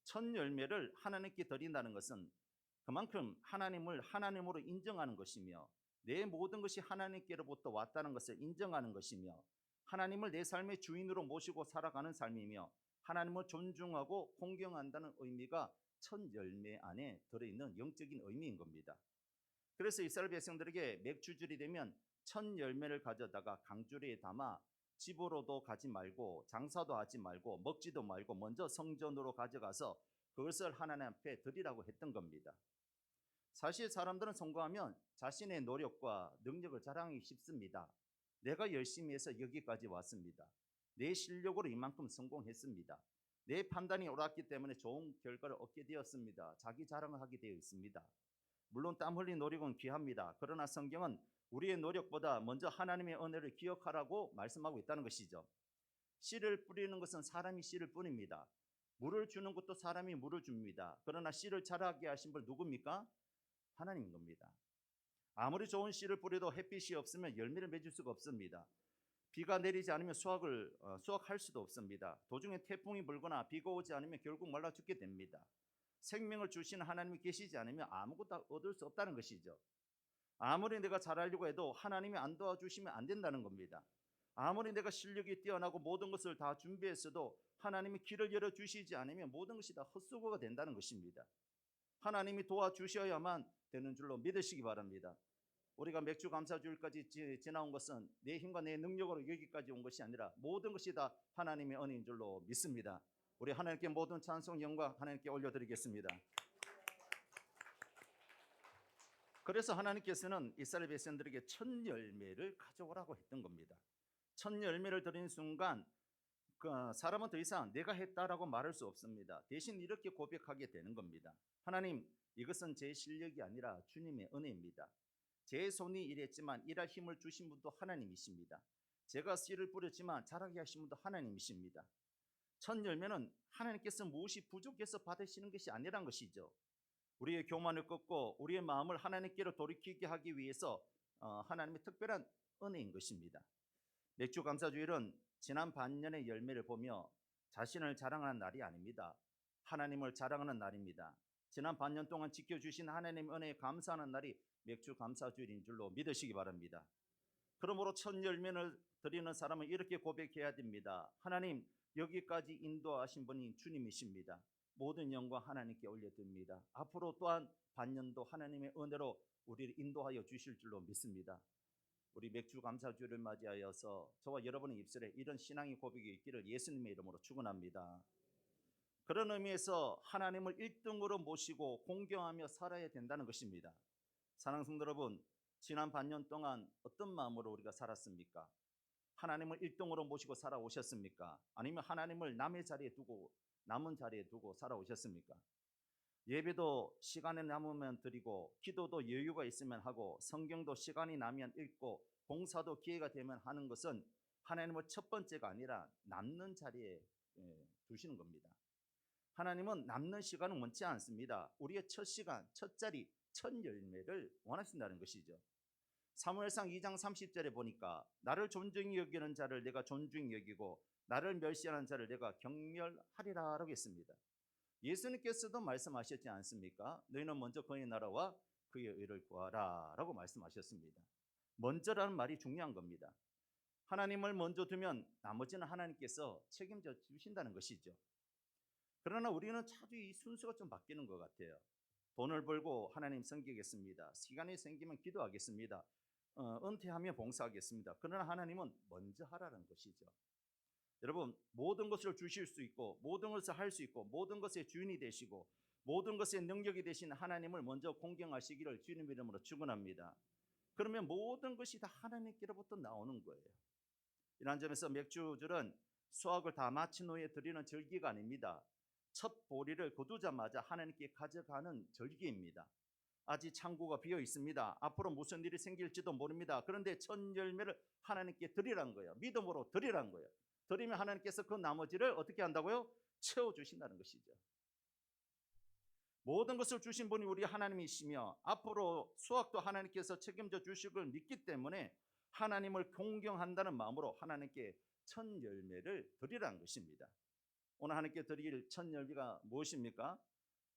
S4: 첫 열매를 하나님께 드린다는 것은 그만큼 하나님을 하나님으로 인정하는 것이며 내 모든 것이 하나님께로부터 왔다는 것을 인정하는 것이며 하나님을 내 삶의 주인으로 모시고 살아가는 삶이며 하나님을 존중하고 공경한다는 의미가 첫 열매 안에 들어있는 영적인 의미인 겁니다. 그래서 이스라엘 백성들에게 맥주줄이 되면 첫 열매를 가져다가 강줄에 담아 집으로도 가지 말고 장사도 하지 말고 먹지도 말고 먼저 성전으로 가져가서 그것을 하나님 앞에 드리라고 했던 겁니다. 사실 사람들은 성공하면 자신의 노력과 능력을 자랑하기 쉽습니다. 내가 열심히 해서 여기까지 왔습니다. 내 실력으로 이만큼 성공했습니다. 내 판단이 옳았기 때문에 좋은 결과를 얻게 되었습니다. 자기 자랑을 하게 되어 있습니다. 물론 땀 흘린 노력은 귀합니다. 그러나 성경은 우리의 노력보다 먼저 하나님의 은혜를 기억하라고 말씀하고 있다는 것이죠. 씨를 뿌리는 것은 사람이 씨를 뿌립니다. 물을 주는 것도 사람이 물을 줍니다. 그러나 씨를 자라게 하신 분 누굽니까? 하나님인 겁니다. 아무리 좋은 씨를 뿌려도 햇빛이 없으면 열매를 맺을 수가 없습니다. 비가 내리지 않으면 수확할 수도 없습니다. 도중에 태풍이 불거나 비가 오지 않으면 결국 말라 죽게 됩니다. 생명을 주시는 하나님이 계시지 않으면 아무것도 얻을 수 없다는 것이죠. 아무리 내가 잘하려고 해도 하나님이 안 도와주시면 안 된다는 겁니다. 아무리 내가 실력이 뛰어나고 모든 것을 다 준비했어도 하나님이 길을 열어주시지 않으면 모든 것이 다 헛수고가 된다는 것입니다. 하나님이 도와주셔야만 되는 줄로 믿으시기 바랍니다. 우리가 맥주 감사주일까지 지나온 것은 내 힘과 내 능력으로 여기까지 온 것이 아니라 모든 것이 다 하나님의 은혜인 줄로 믿습니다. 우리 하나님께 모든 찬송 영광 하나님께 올려드리겠습니다. 그래서 하나님께서는 이스라엘 백성들에게 첫 열매를 가져오라고 했던 겁니다. 첫 열매를 드린 순간 그 사람은 더 이상 내가 했다라고 말할 수 없습니다. 대신 이렇게 고백하게 되는 겁니다. 하나님, 이것은 제 실력이 아니라 주님의 은혜입니다. 제 손이 일했지만 일할 힘을 주신 분도 하나님이십니다. 제가 씨를 뿌렸지만 자라게 하신 분도 하나님이십니다. 첫 열매는 하나님께서 무엇이 부족해서 받으시는 것이 아니란 것이죠. 우리의 교만을 꺾고 우리의 마음을 하나님께로 돌이키게 하기 위해서 하나님의 특별한 은혜인 것입니다. 맥주 감사주일은 지난 반년의 열매를 보며 자신을 자랑하는 날이 아닙니다. 하나님을 자랑하는 날입니다. 지난 반년 동안 지켜주신 하나님의 은혜에 감사하는 날이 맥주 감사주일인 줄로 믿으시기 바랍니다. 그러므로 첫 열매를 드리는 사람은 이렇게 고백해야 됩니다. 하나님, 여기까지 인도하신 분이 주님이십니다. 모든 영광 하나님께 올려드립니다. 앞으로 또한 반년도 하나님의 은혜로 우리를 인도하여 주실 줄로 믿습니다. 우리 맥주 감사주를 맞이하여서 저와 여러분의 입술에 이런 신앙의 고백이 있기를 예수님의 이름으로 축원합니다. 그런 의미에서 하나님을 1등으로 모시고 공경하며 살아야 된다는 것입니다. 사랑하는 성도 여러분, 지난 반년 동안 어떤 마음으로 우리가 살았습니까? 하나님을 1등으로 모시고 살아오셨습니까? 아니면 하나님을 남은 자리에 두고 살아오셨습니까? 예배도 시간이 남으면 드리고 기도도 여유가 있으면 하고 성경도 시간이 나면 읽고 봉사도 기회가 되면 하는 것은 하나님을 첫 번째가 아니라 남는 자리에 두시는 겁니다. 하나님은 남는 시간은 원치 않습니다. 우리의 첫 시간, 첫 자리, 첫 열매를 원하신다는 것이죠. 사무엘상 2장 30절에 보니까 나를 존중히 여기는 자를 내가 존중히 여기고 나를 멸시하는 자를 내가 경멸하리라 라고 했습니다. 예수님께서도 말씀하셨지 않습니까? 너희는 먼저 그의 나라와 그의 의를 구하라 라고 말씀하셨습니다. 먼저라는 말이 중요한 겁니다. 하나님을 먼저 두면 나머지는 하나님께서 책임져 주신다는 것이죠. 그러나 우리는 자주 이 순서가 좀 바뀌는 것 같아요. 돈을 벌고 하나님 섬기겠습니다. 시간이 생기면 기도하겠습니다. 은퇴하면 봉사하겠습니다. 그러나 하나님은 먼저 하라는 것이죠. 여러분, 모든 것을 주실 수 있고 모든 것을 할 수 있고 모든 것의 주인이 되시고 모든 것의 능력이 되신 하나님을 먼저 공경하시기를 주님 이름으로 축원합니다. 그러면 모든 것이 다 하나님께로부터 나오는 거예요. 이런 점에서 맥주절은 수확을 다 마친 후에 드리는 절기가 아닙니다. 첫 보리를 거두자마자 하나님께 가져가는 절기입니다. 아직 창고가 비어 있습니다. 앞으로 무슨 일이 생길지도 모릅니다. 그런데 첫 열매를 하나님께 드리라는 거예요. 믿음으로 드리라는 거예요. 드리면 하나님께서 그 나머지를 어떻게 한다고요? 채워주신다는 것이죠. 모든 것을 주신 분이 우리 하나님이시며 앞으로 수확도 하나님께서 책임져 주실 걸 믿기 때문에 하나님을 공경한다는 마음으로 하나님께 첫 열매를 드리라는 것입니다. 오늘 하나님께 드릴 첫 열매가 무엇입니까?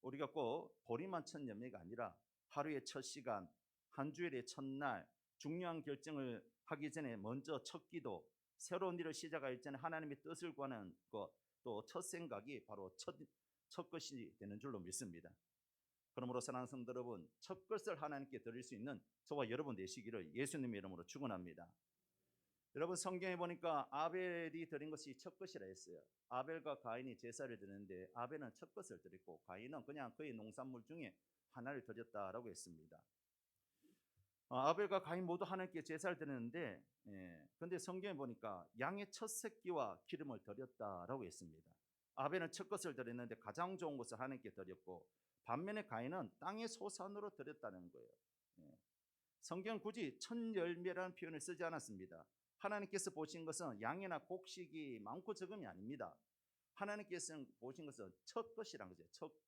S4: 우리가 꼭 보리만 첫 열매가 아니라 하루의 첫 시간, 한 주일의 첫날, 중요한 결정을 하기 전에 먼저 첫 기도, 새로운 일을 시작하기 전에 하나님의 뜻을 구하는 것, 또 첫 생각이 바로 첫 것이 되는 줄로 믿습니다. 그러므로 사랑하는 성도 여러분, 첫 것을 하나님께 드릴 수 있는 저와 여러분 되시기를 예수님의 이름으로 축원합니다. 여러분, 성경에 보니까 아벨이 드린 것이 첫 것이라 했어요. 아벨과 가인이 제사를 드렸는데 아벨은 첫 것을 드렸고 가인은 그냥 그의 농산물 중에 하나를 드렸다라고 했습니다. 아벨과 가인 모두 하나님께 제사를 드렸는데 근데 성경에 보니까 양의 첫 새끼와 기름을 드렸다라고 했습니다. 아벨은 첫 것을 드렸는데 가장 좋은 것을 하나님께 드렸고 반면에 가인은 땅의 소산으로 드렸다는 거예요. 성경 굳이 첫 열매라는 표현을 쓰지 않았습니다. 하나님께서 보신 것은 양이나 곡식이 많고 적음이 아닙니다. 하나님께서 보신 것은 첫 것이란 거죠. 첫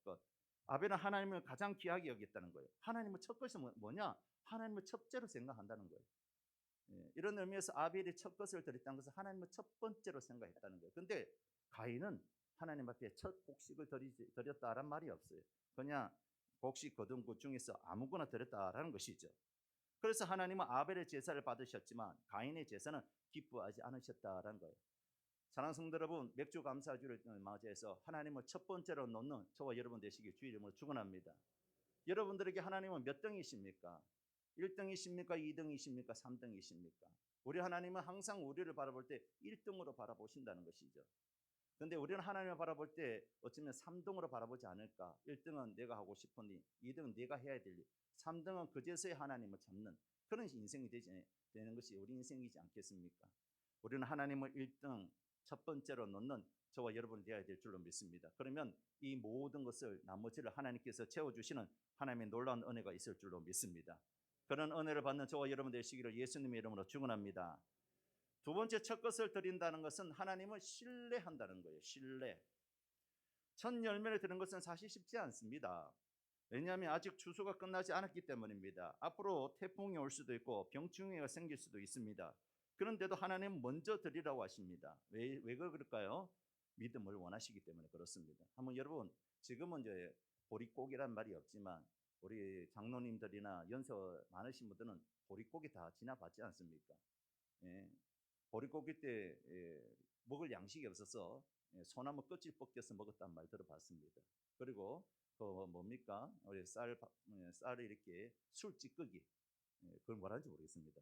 S4: 것. 아벨은 하나님을 가장 귀하게 여겼다는 거예요. 하나님의 첫 것이 뭐냐? 하나님을 첫째로 생각한다는 거예요. 이런 의미에서 아벨이 첫 것을 드렸다는 것은 하나님을 첫 번째로 생각했다는 거예요. 근데 가인은 하나님 앞에 첫 곡식을 드렸다라는 말이 없어요. 그냥 곡식 거둔 것 중에서 아무거나 드렸다라는 것이죠. 그래서 하나님은 아벨의 제사를 받으셨지만 가인의 제사는 기뻐하지 않으셨다라는 거예요. 사랑하는 성도 여러분, 맥주 감사주를 맞이해서 하나님을 첫 번째로 놓는 저와 여러분 되시길 주의 이름으로 축원합니다. 여러분들에게 하나님은 몇 등이십니까? 1등이십니까? 2등이십니까? 3등이십니까? 우리 하나님은 항상 우리를 바라볼 때 1등으로 바라보신다는 것이죠. 그런데 우리는 하나님을 바라볼 때 어쩌면 3등으로 바라보지 않을까? 1등은 내가 하고 싶은 일, 2등은 내가 해야 될 일, 3등은 그제서야 하나님을 잡는 그런 인생이 되는 것이 우리 인생이지 않겠습니까? 우리는 하나님을 1등 첫 번째로 놓는 저와 여러분이 되어야 될 줄로 믿습니다. 그러면 이 모든 것을 나머지를 하나님께서 채워주시는 하나님의 놀라운 은혜가 있을 줄로 믿습니다. 그런 은혜를 받는 저와 여러분 되시기를 예수님의 이름으로 축원합니다. 두 번째, 첫 것을 드린다는 것은 하나님을 신뢰한다는 거예요. 신뢰. 첫 열매를 드는 것은 사실 쉽지 않습니다. 왜냐하면 아직 추수가 끝나지 않았기 때문입니다. 앞으로 태풍이 올 수도 있고 병충해가 생길 수도 있습니다. 그런데도 하나님은 먼저 드리라고 하십니다. 왜 그럴까요? 믿음을 원하시기 때문에 그렇습니다. 한번 여러분, 지금은 이제 보릿고기란 말이 없지만 우리 장로님들이나 연세 많으신 분들은 보릿고기 다 지나봤지 않습니까? 보릿고기 때 먹을 양식이 없어서 소나무 껍질 벗겨서 먹었단 말 들어봤습니다. 그리고 뭡니까? 우리 쌀을 이렇게 술찌꺼기, 그걸 뭐라는지 모르겠습니다.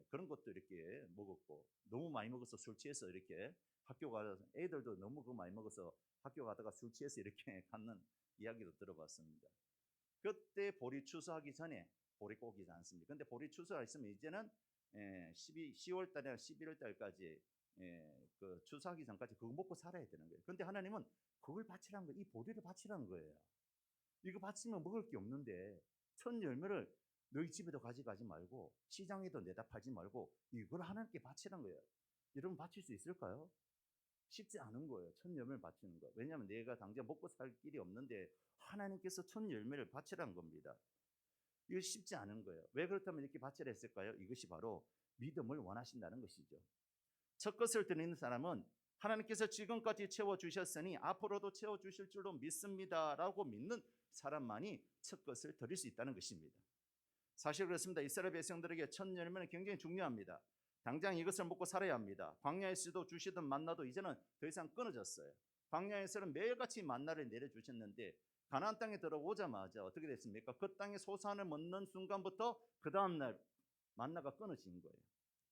S4: 그런 것도 이렇게 먹었고, 너무 많이 먹어서 술 취해서 이렇게 학교 가서 애들도 너무 그거 많이 먹어서 학교 가다가 술 취해서 이렇게 갖는 이야기도 들어봤습니다. 그때 보리 추수하기 전에 보릿고기지 않습니까? 근데 보리 추수가 있으면 이제는 10월 달이나 11월 달까지 그 추수하기 전까지 그거 먹고 살아야 되는 거예요. 그런데 하나님은 그걸 바치라는 거예요. 이 보리를 바치라는 거예요. 이거 바치면 먹을 게 없는데 첫 열매를 너희 집에도 가져가지 말고 시장에도 내다 팔지 말고 이걸 하나님께 바치라는 거예요. 여러분, 바칠 수 있을까요? 쉽지 않은 거예요. 첫 열매를 바치는 거. 왜냐하면 내가 당장 먹고 살 길이 없는데 하나님께서 첫 열매를 바치라는 겁니다. 이거 쉽지 않은 거예요. 왜 그렇다면 이렇게 바치라 했을까요? 이것이 바로 믿음을 원하신다는 것이죠. 첫 것을 드리는 사람은 하나님께서 지금까지 채워주셨으니 앞으로도 채워주실 줄로 믿습니다 라고 믿는 사람만이 첫 것을 드릴 수 있다는 것입니다. 사실 그렇습니다. 이스라엘 백성들에게 첫 열매는 굉장히 중요합니다. 당장 이것을 먹고 살아야 합니다. 광야에서도 주시던 만나도 이제는 더 이상 끊어졌어요. 광야에서는 매일같이 만나를 내려주셨는데 가나안 땅에 들어오자마자 어떻게 됐습니까? 그 땅에 소산을 먹는 순간부터 그 다음날 만나가 끊어진 거예요.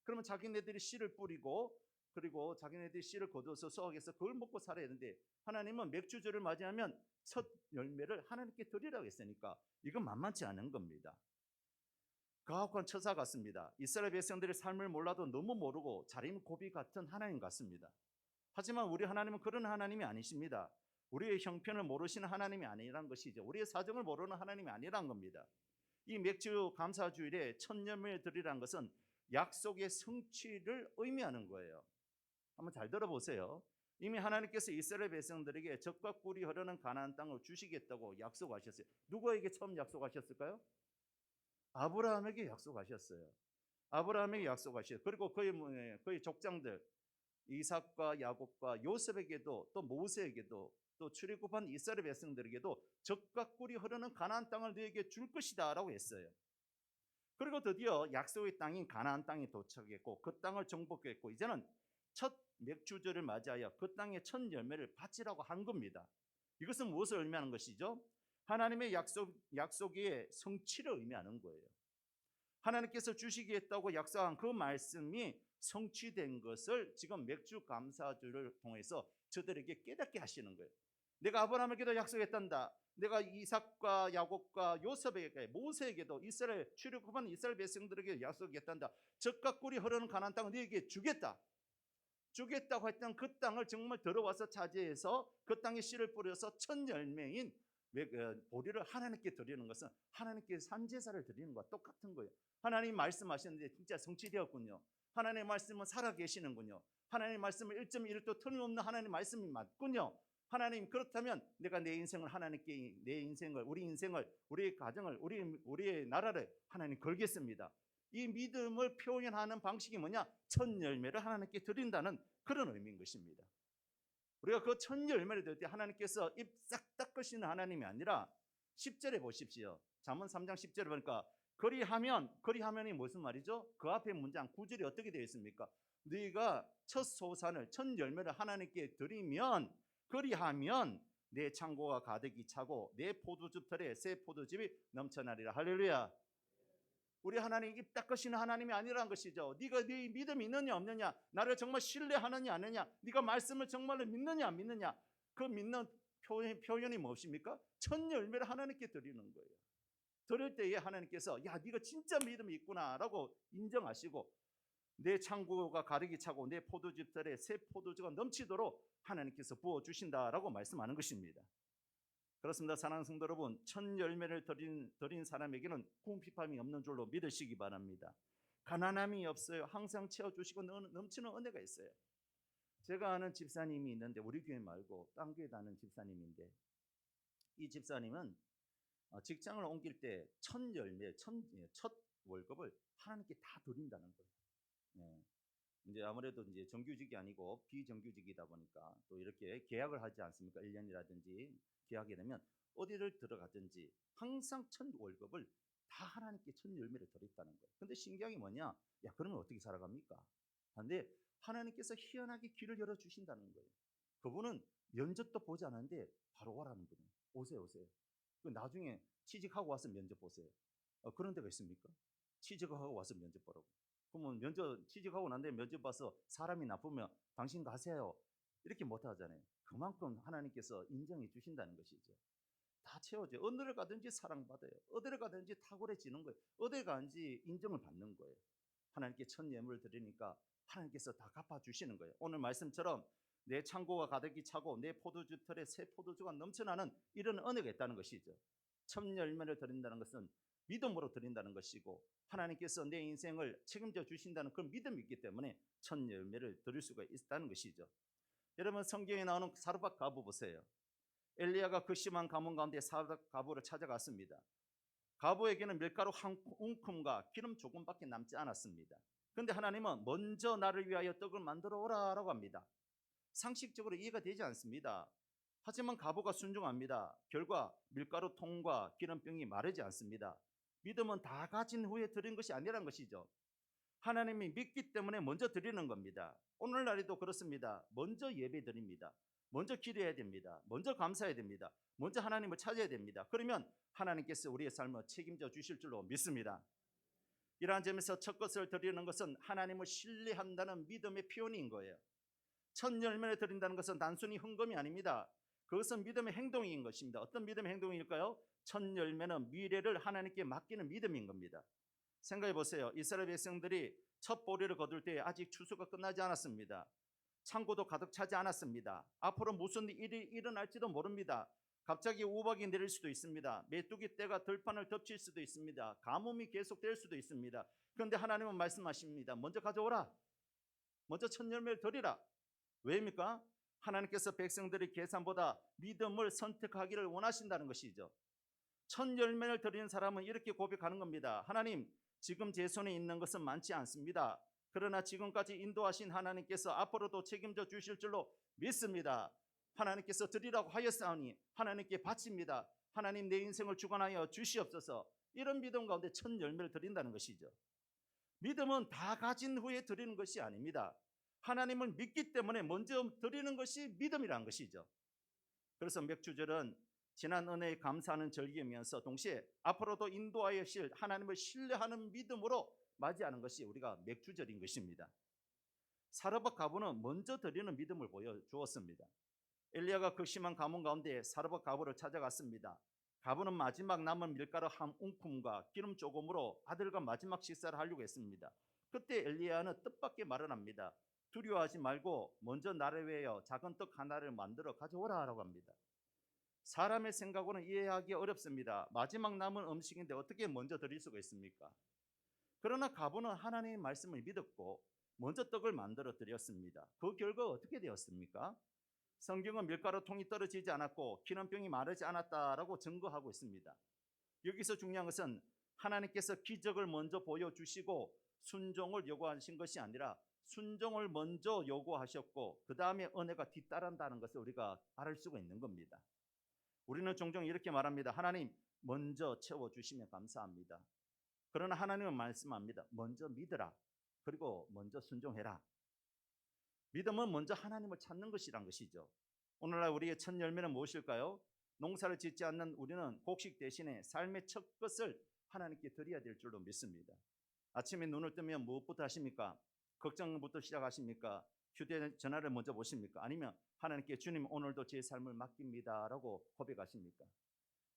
S4: 그러면 자기네들이 씨를 뿌리고 그리고 자기네들이 씨를 거둬서 수확해서 그걸 먹고 살아야 되는데 하나님은 맥주절을 맞이하면 첫 열매를 하나님께 드리라고 했으니까 이건 만만치 않은 겁니다. 가혹한 처사 같습니다. 이스라엘 백성들의 삶을 몰라도 너무 모르고 자림 고비 같은 하나님 같습니다. 하지만 우리 하나님은 그런 하나님이 아니십니다. 우리의 형편을 모르시는 하나님이 아니란 것이죠. 우리의 사정을 모르는 하나님이 아니란 겁니다. 이 맥주 감사주일에 첫 열매를 드리라는 것은 약속의 성취를 의미하는 거예요. 한번 잘 들어보세요. 이미 하나님께서 이스라엘 백성들에게 젖과 꿀이 흐르는 가나안 땅을 주시겠다고 약속하셨어요. 누구에게 처음 약속하셨을까요? 아브라함에게 약속하셨어요. 아브라함에게 약속하셨어요. 그리고 그의 족장들 이삭과 야곱과 요셉에게도 또 모세에게도 또 출애굽한 이스라엘 백성들에게도 젖과 꿀이 흐르는 가나안 땅을 너에게 줄 것이다라고 했어요. 그리고 드디어 약속의 땅인 가나안 땅에 도착했고 그 땅을 정복했고 이제는 첫 맥주절을 맞이하여 그 땅의 첫 열매를 바치라고 한 겁니다. 이것은 무엇을 의미하는 것이죠? 하나님의 약속의 성취를 의미하는 거예요. 하나님께서 주시겠다고 약속한 그 말씀이 성취된 것을 지금 맥주 감사주를 통해서 저들에게 깨닫게 하시는 거예요. 내가 아브라함에게도 약속했단다. 내가 이삭과 야곱과 요셉에게 모세에게도 이스라엘 출애굽한 이스라엘 백성들에게 약속했단다. 젖과 꿀이 흐르는 가나안 땅을 너에게 주겠다. 주겠다고 했던 그 땅을 정말 들어와서 차지해서 그 땅에 씨를 뿌려서 첫 열매인 보리를 하나님께 드리는 것은 하나님께 산제사를 드리는 것과 똑같은 거예요. 하나님 말씀하셨는데 진짜 성취되었군요. 하나님의 말씀은 살아계시는군요. 하나님의 말씀을 1.1도 틀림없는 하나님의 말씀이 맞군요. 하나님 그렇다면 내가 내 인생을 하나님께 내 인생을 우리 인생을 우리의 가정을 우리의 나라를 하나님 걸겠습니다. 이 믿음을 표현하는 방식이 뭐냐? 첫 열매를 하나님께 드린다는 그런 의미인 것입니다. 우리가 그 첫 열매를 드릴 때 하나님께서 입 싹 닦으시는 하나님이 아니라 10절에 보십시오. 잠언 3장 10절에 보니까 그리하면이 무슨 말이죠? 그 앞에 문장 9절이 어떻게 되어 있습니까? 너희가 첫 소산을 첫 열매를 하나님께 드리면 그리하면 내 창고가 가득히 차고 내 포도즙 털에 새 포도즙이 넘쳐나리라. 할렐루야. 우리 하나님 입 닦으시는 하나님이 아니라는 것이죠. 네가 네 믿음이 있느냐 없느냐, 나를 정말 신뢰하느냐 안 하느냐, 네가 말씀을 정말로 믿느냐 안 믿느냐, 그 믿는 표현이 무엇입니까? 첫 열매를 하나님께 드리는 거예요. 드릴 때에 하나님께서 야 네가 진짜 믿음이 있구나라고 인정하시고 내 창고가 가득히 차고 내 포도즙들에 새 포도주가 넘치도록 하나님께서 부어주신다라고 말씀하는 것입니다. 그렇습니다. 사랑하는 성도 여러분, 첫 열매를 드린 사람에게는 궁핍함이 없는 줄로 믿으시기 바랍니다. 가난함이 없어요. 항상 채워주시고 넘치는 은혜가 있어요. 제가 아는 집사님이 있는데 우리 교회 말고 딴 교회 다는 집사님인데 이 집사님은 직장을 옮길 때 첫 열매, 첫 월급을 하나님께 다 드린다는 거예요. 네. 이제 아무래도 이제 정규직이 아니고 비정규직이다 보니까 또 이렇게 계약을 하지 않습니까? 1년이라든지 계약이 되면 어디를 들어가든지 항상 첫 월급을 다 하나님께 첫 열매를 드렸다는 거예요. 근데 신기한 게 뭐냐? 야, 그러면 어떻게 살아갑니까? 근데 하나님께서 희한하게 길을 열어주신다는 거예요. 그분은 면접도 보지 않았는데 바로 오라는 분이에요. 오세요. 그 나중에 취직하고 와서 면접 보세요. 그런 데가 있습니까? 취직하고 와서 면접 보라고. 그러면 취직하고 난 다음에 면접 봐서 사람이 나쁘면 당신 가세요. 이렇게 못 하잖아요. 그만큼 하나님께서 인정해 주신다는 것이죠. 다 채워져요. 어디를 가든지 사랑받아요. 어디를 가든지 탁월해지는 거예요. 어디를 가든지 인정을 받는 거예요. 하나님께 첫 예물을 드리니까 하나님께서 다 갚아주시는 거예요. 오늘 말씀처럼 내 창고가 가득히 차고 내 포도주 털에 새 포도주가 넘쳐나는 이런 은혜가 있다는 것이죠. 첫 열매를 드린다는 것은 믿음으로 드린다는 것이고 하나님께서 내 인생을 책임져 주신다는 그런 믿음이 있기 때문에 첫 열매를 드릴 수가 있다는 것이죠. 여러분 성경에 나오는 사르밧 과부 보세요. 엘리야가 그 심한 가뭄 가운데 사르밧 과부를 찾아갔습니다. 과부에게는 밀가루 한 움큼과 기름 조금밖에 남지 않았습니다. 그런데 하나님은 먼저 나를 위하여 떡을 만들어 오라라고 합니다. 상식적으로 이해가 되지 않습니다. 하지만 과부가 순종합니다. 결과 밀가루 통과 기름병이 마르지 않습니다. 믿음은 다 가진 후에 드린 것이 아니라는 것이죠. 하나님이 믿기 때문에 먼저 드리는 겁니다. 오늘날에도 그렇습니다. 먼저 예배 드립니다. 먼저 기도해야 됩니다. 먼저 감사해야 됩니다. 먼저 하나님을 찾아야 됩니다. 그러면 하나님께서 우리의 삶을 책임져 주실 줄로 믿습니다. 이러한 점에서 첫 것을 드리는 것은 하나님을 신뢰한다는 믿음의 표현인 거예요. 첫 열매를 드린다는 것은 단순히 헌금이 아닙니다. 그것은 믿음의 행동인 것입니다. 어떤 믿음의 행동일까요? 첫 열매는 미래를 하나님께 맡기는 믿음인 겁니다. 생각해 보세요. 이스라엘 백성들이 첫 보리를 거둘 때 아직 추수가 끝나지 않았습니다. 창고도 가득 차지 않았습니다. 앞으로 무슨 일이 일어날지도 모릅니다. 갑자기 우박이 내릴 수도 있습니다. 메뚜기 떼가 들판을 덮칠 수도 있습니다. 가뭄이 계속될 수도 있습니다. 그런데 하나님은 말씀하십니다. 먼저 가져오라. 먼저 첫 열매를 드리라. 왜입니까? 하나님께서 백성들의 계산보다 믿음을 선택하기를 원하신다는 것이죠. 첫 열매를 드리는 사람은 이렇게 고백하는 겁니다. 하나님, 지금 제 손에 있는 것은 많지 않습니다. 그러나 지금까지 인도하신 하나님께서 앞으로도 책임져 주실 줄로 믿습니다. 하나님께서 드리라고 하였사오니 하나님께 바칩니다. 하나님, 내 인생을 주관하여 주시옵소서. 이런 믿음 가운데 첫 열매를 드린다는 것이죠. 믿음은 다 가진 후에 드리는 것이 아닙니다. 하나님을 믿기 때문에 먼저 드리는 것이 믿음이라는 것이죠. 그래서 맥주절은 지난 은혜에 감사하는 절기이면서 동시에 앞으로도 인도하여 실 하나님을 신뢰하는 믿음으로 맞이하는 것이 우리가 맥주절인 것입니다. 사르밧 가부는 먼저 드리는 믿음을 보여주었습니다. 엘리야가 극심한 가뭄 가운데 사르밧 가부를 찾아갔습니다. 가부는 마지막 남은 밀가루 한 움큼과 기름 조금으로 아들과 마지막 식사를 하려고 했습니다. 그때 엘리야는 뜻밖의 말을 합니다. 두려워하지 말고 먼저 나를 위하여 작은 떡 하나를 만들어 가져오라 라고 합니다. 사람의 생각으로는 이해하기 어렵습니다. 마지막 남은 음식인데 어떻게 먼저 드릴 수가 있습니까? 그러나 가부는 하나님의 말씀을 믿었고 먼저 떡을 만들어 드렸습니다. 그 결과 어떻게 되었습니까? 성경은 밀가루 통이 떨어지지 않았고 기름병이 마르지 않았다라고 증거하고 있습니다. 여기서 중요한 것은 하나님께서 기적을 먼저 보여주시고 순종을 요구하신 것이 아니라 순종을 먼저 요구하셨고 그 다음에 은혜가 뒤따른다는 것을 우리가 알 수가 있는 겁니다. 우리는 종종 이렇게 말합니다. 하나님, 먼저 채워주시면 감사합니다. 그러나 하나님은 말씀합니다. 먼저 믿으라. 그리고 먼저 순종해라. 믿음은 먼저 하나님을 찾는 것이란 것이죠. 오늘날 우리의 첫 열매는 무엇일까요? 농사를 짓지 않는 우리는 곡식 대신에 삶의 첫 것을 하나님께 드려야 될 줄로 믿습니다. 아침에 눈을 뜨면 무엇부터 하십니까? 걱정부터 시작하십니까? 휴대전화를 먼저 보십니까? 아니면 하나님께 주님 오늘도 제 삶을 맡깁니다 라고 고백하십니까?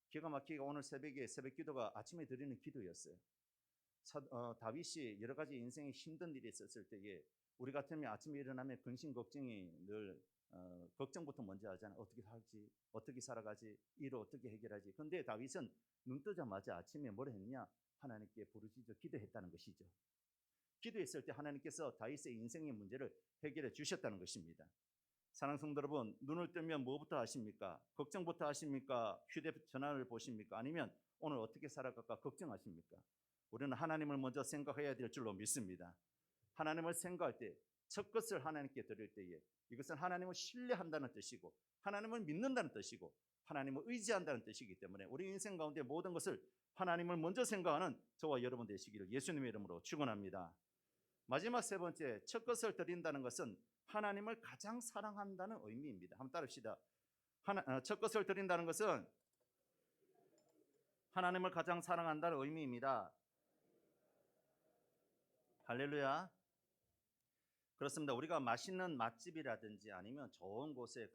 S4: 기가 막히게 오늘 새벽에 새벽 기도가 아침에 드리는 기도였어요. 다윗이 여러 가지 인생에 힘든 일이 있었을 때에 우리 같으면 아침에 일어나면 근심 걱정이 늘 걱정부터 먼저 하잖아요. 어떻게 살지? 어떻게 살아가지? 일을 어떻게 해결하지? 그런데 다윗은 눈 뜨자마자 아침에 뭘 했냐? 하나님께 부르짖어 기도했다는 것이죠. 기도했을 때 하나님께서 다윗의 인생의 문제를 해결해 주셨다는 것입니다. 사랑하는 성도 여러분, 눈을 뜨면 뭐부터 하십니까? 걱정부터 하십니까? 휴대전화를 보십니까? 아니면 오늘 어떻게 살아갈까 걱정하십니까? 우리는 하나님을 먼저 생각해야 될 줄로 믿습니다. 하나님을 생각할 때 첫 것을 하나님께 드릴 때에 이것은 하나님을 신뢰한다는 뜻이고 하나님을 믿는다는 뜻이고 하나님을 의지한다는 뜻이기 때문에 우리 인생 가운데 모든 것을 하나님을 먼저 생각하는 저와 여러분 되시기를 예수님의 이름으로 축원합니다. 마지막 세 번째, 첫 것을 드린다는 것은 하나님을 가장 사랑한다는 의미입니다. 한번 따릅시다. 첫 것을 드린다는 것은 하나님을 가장 사랑한다는 의미입니다. 할렐루야. 그렇습니다. 우리가 맛있는 맛집이라든지 아니면 좋은 곳에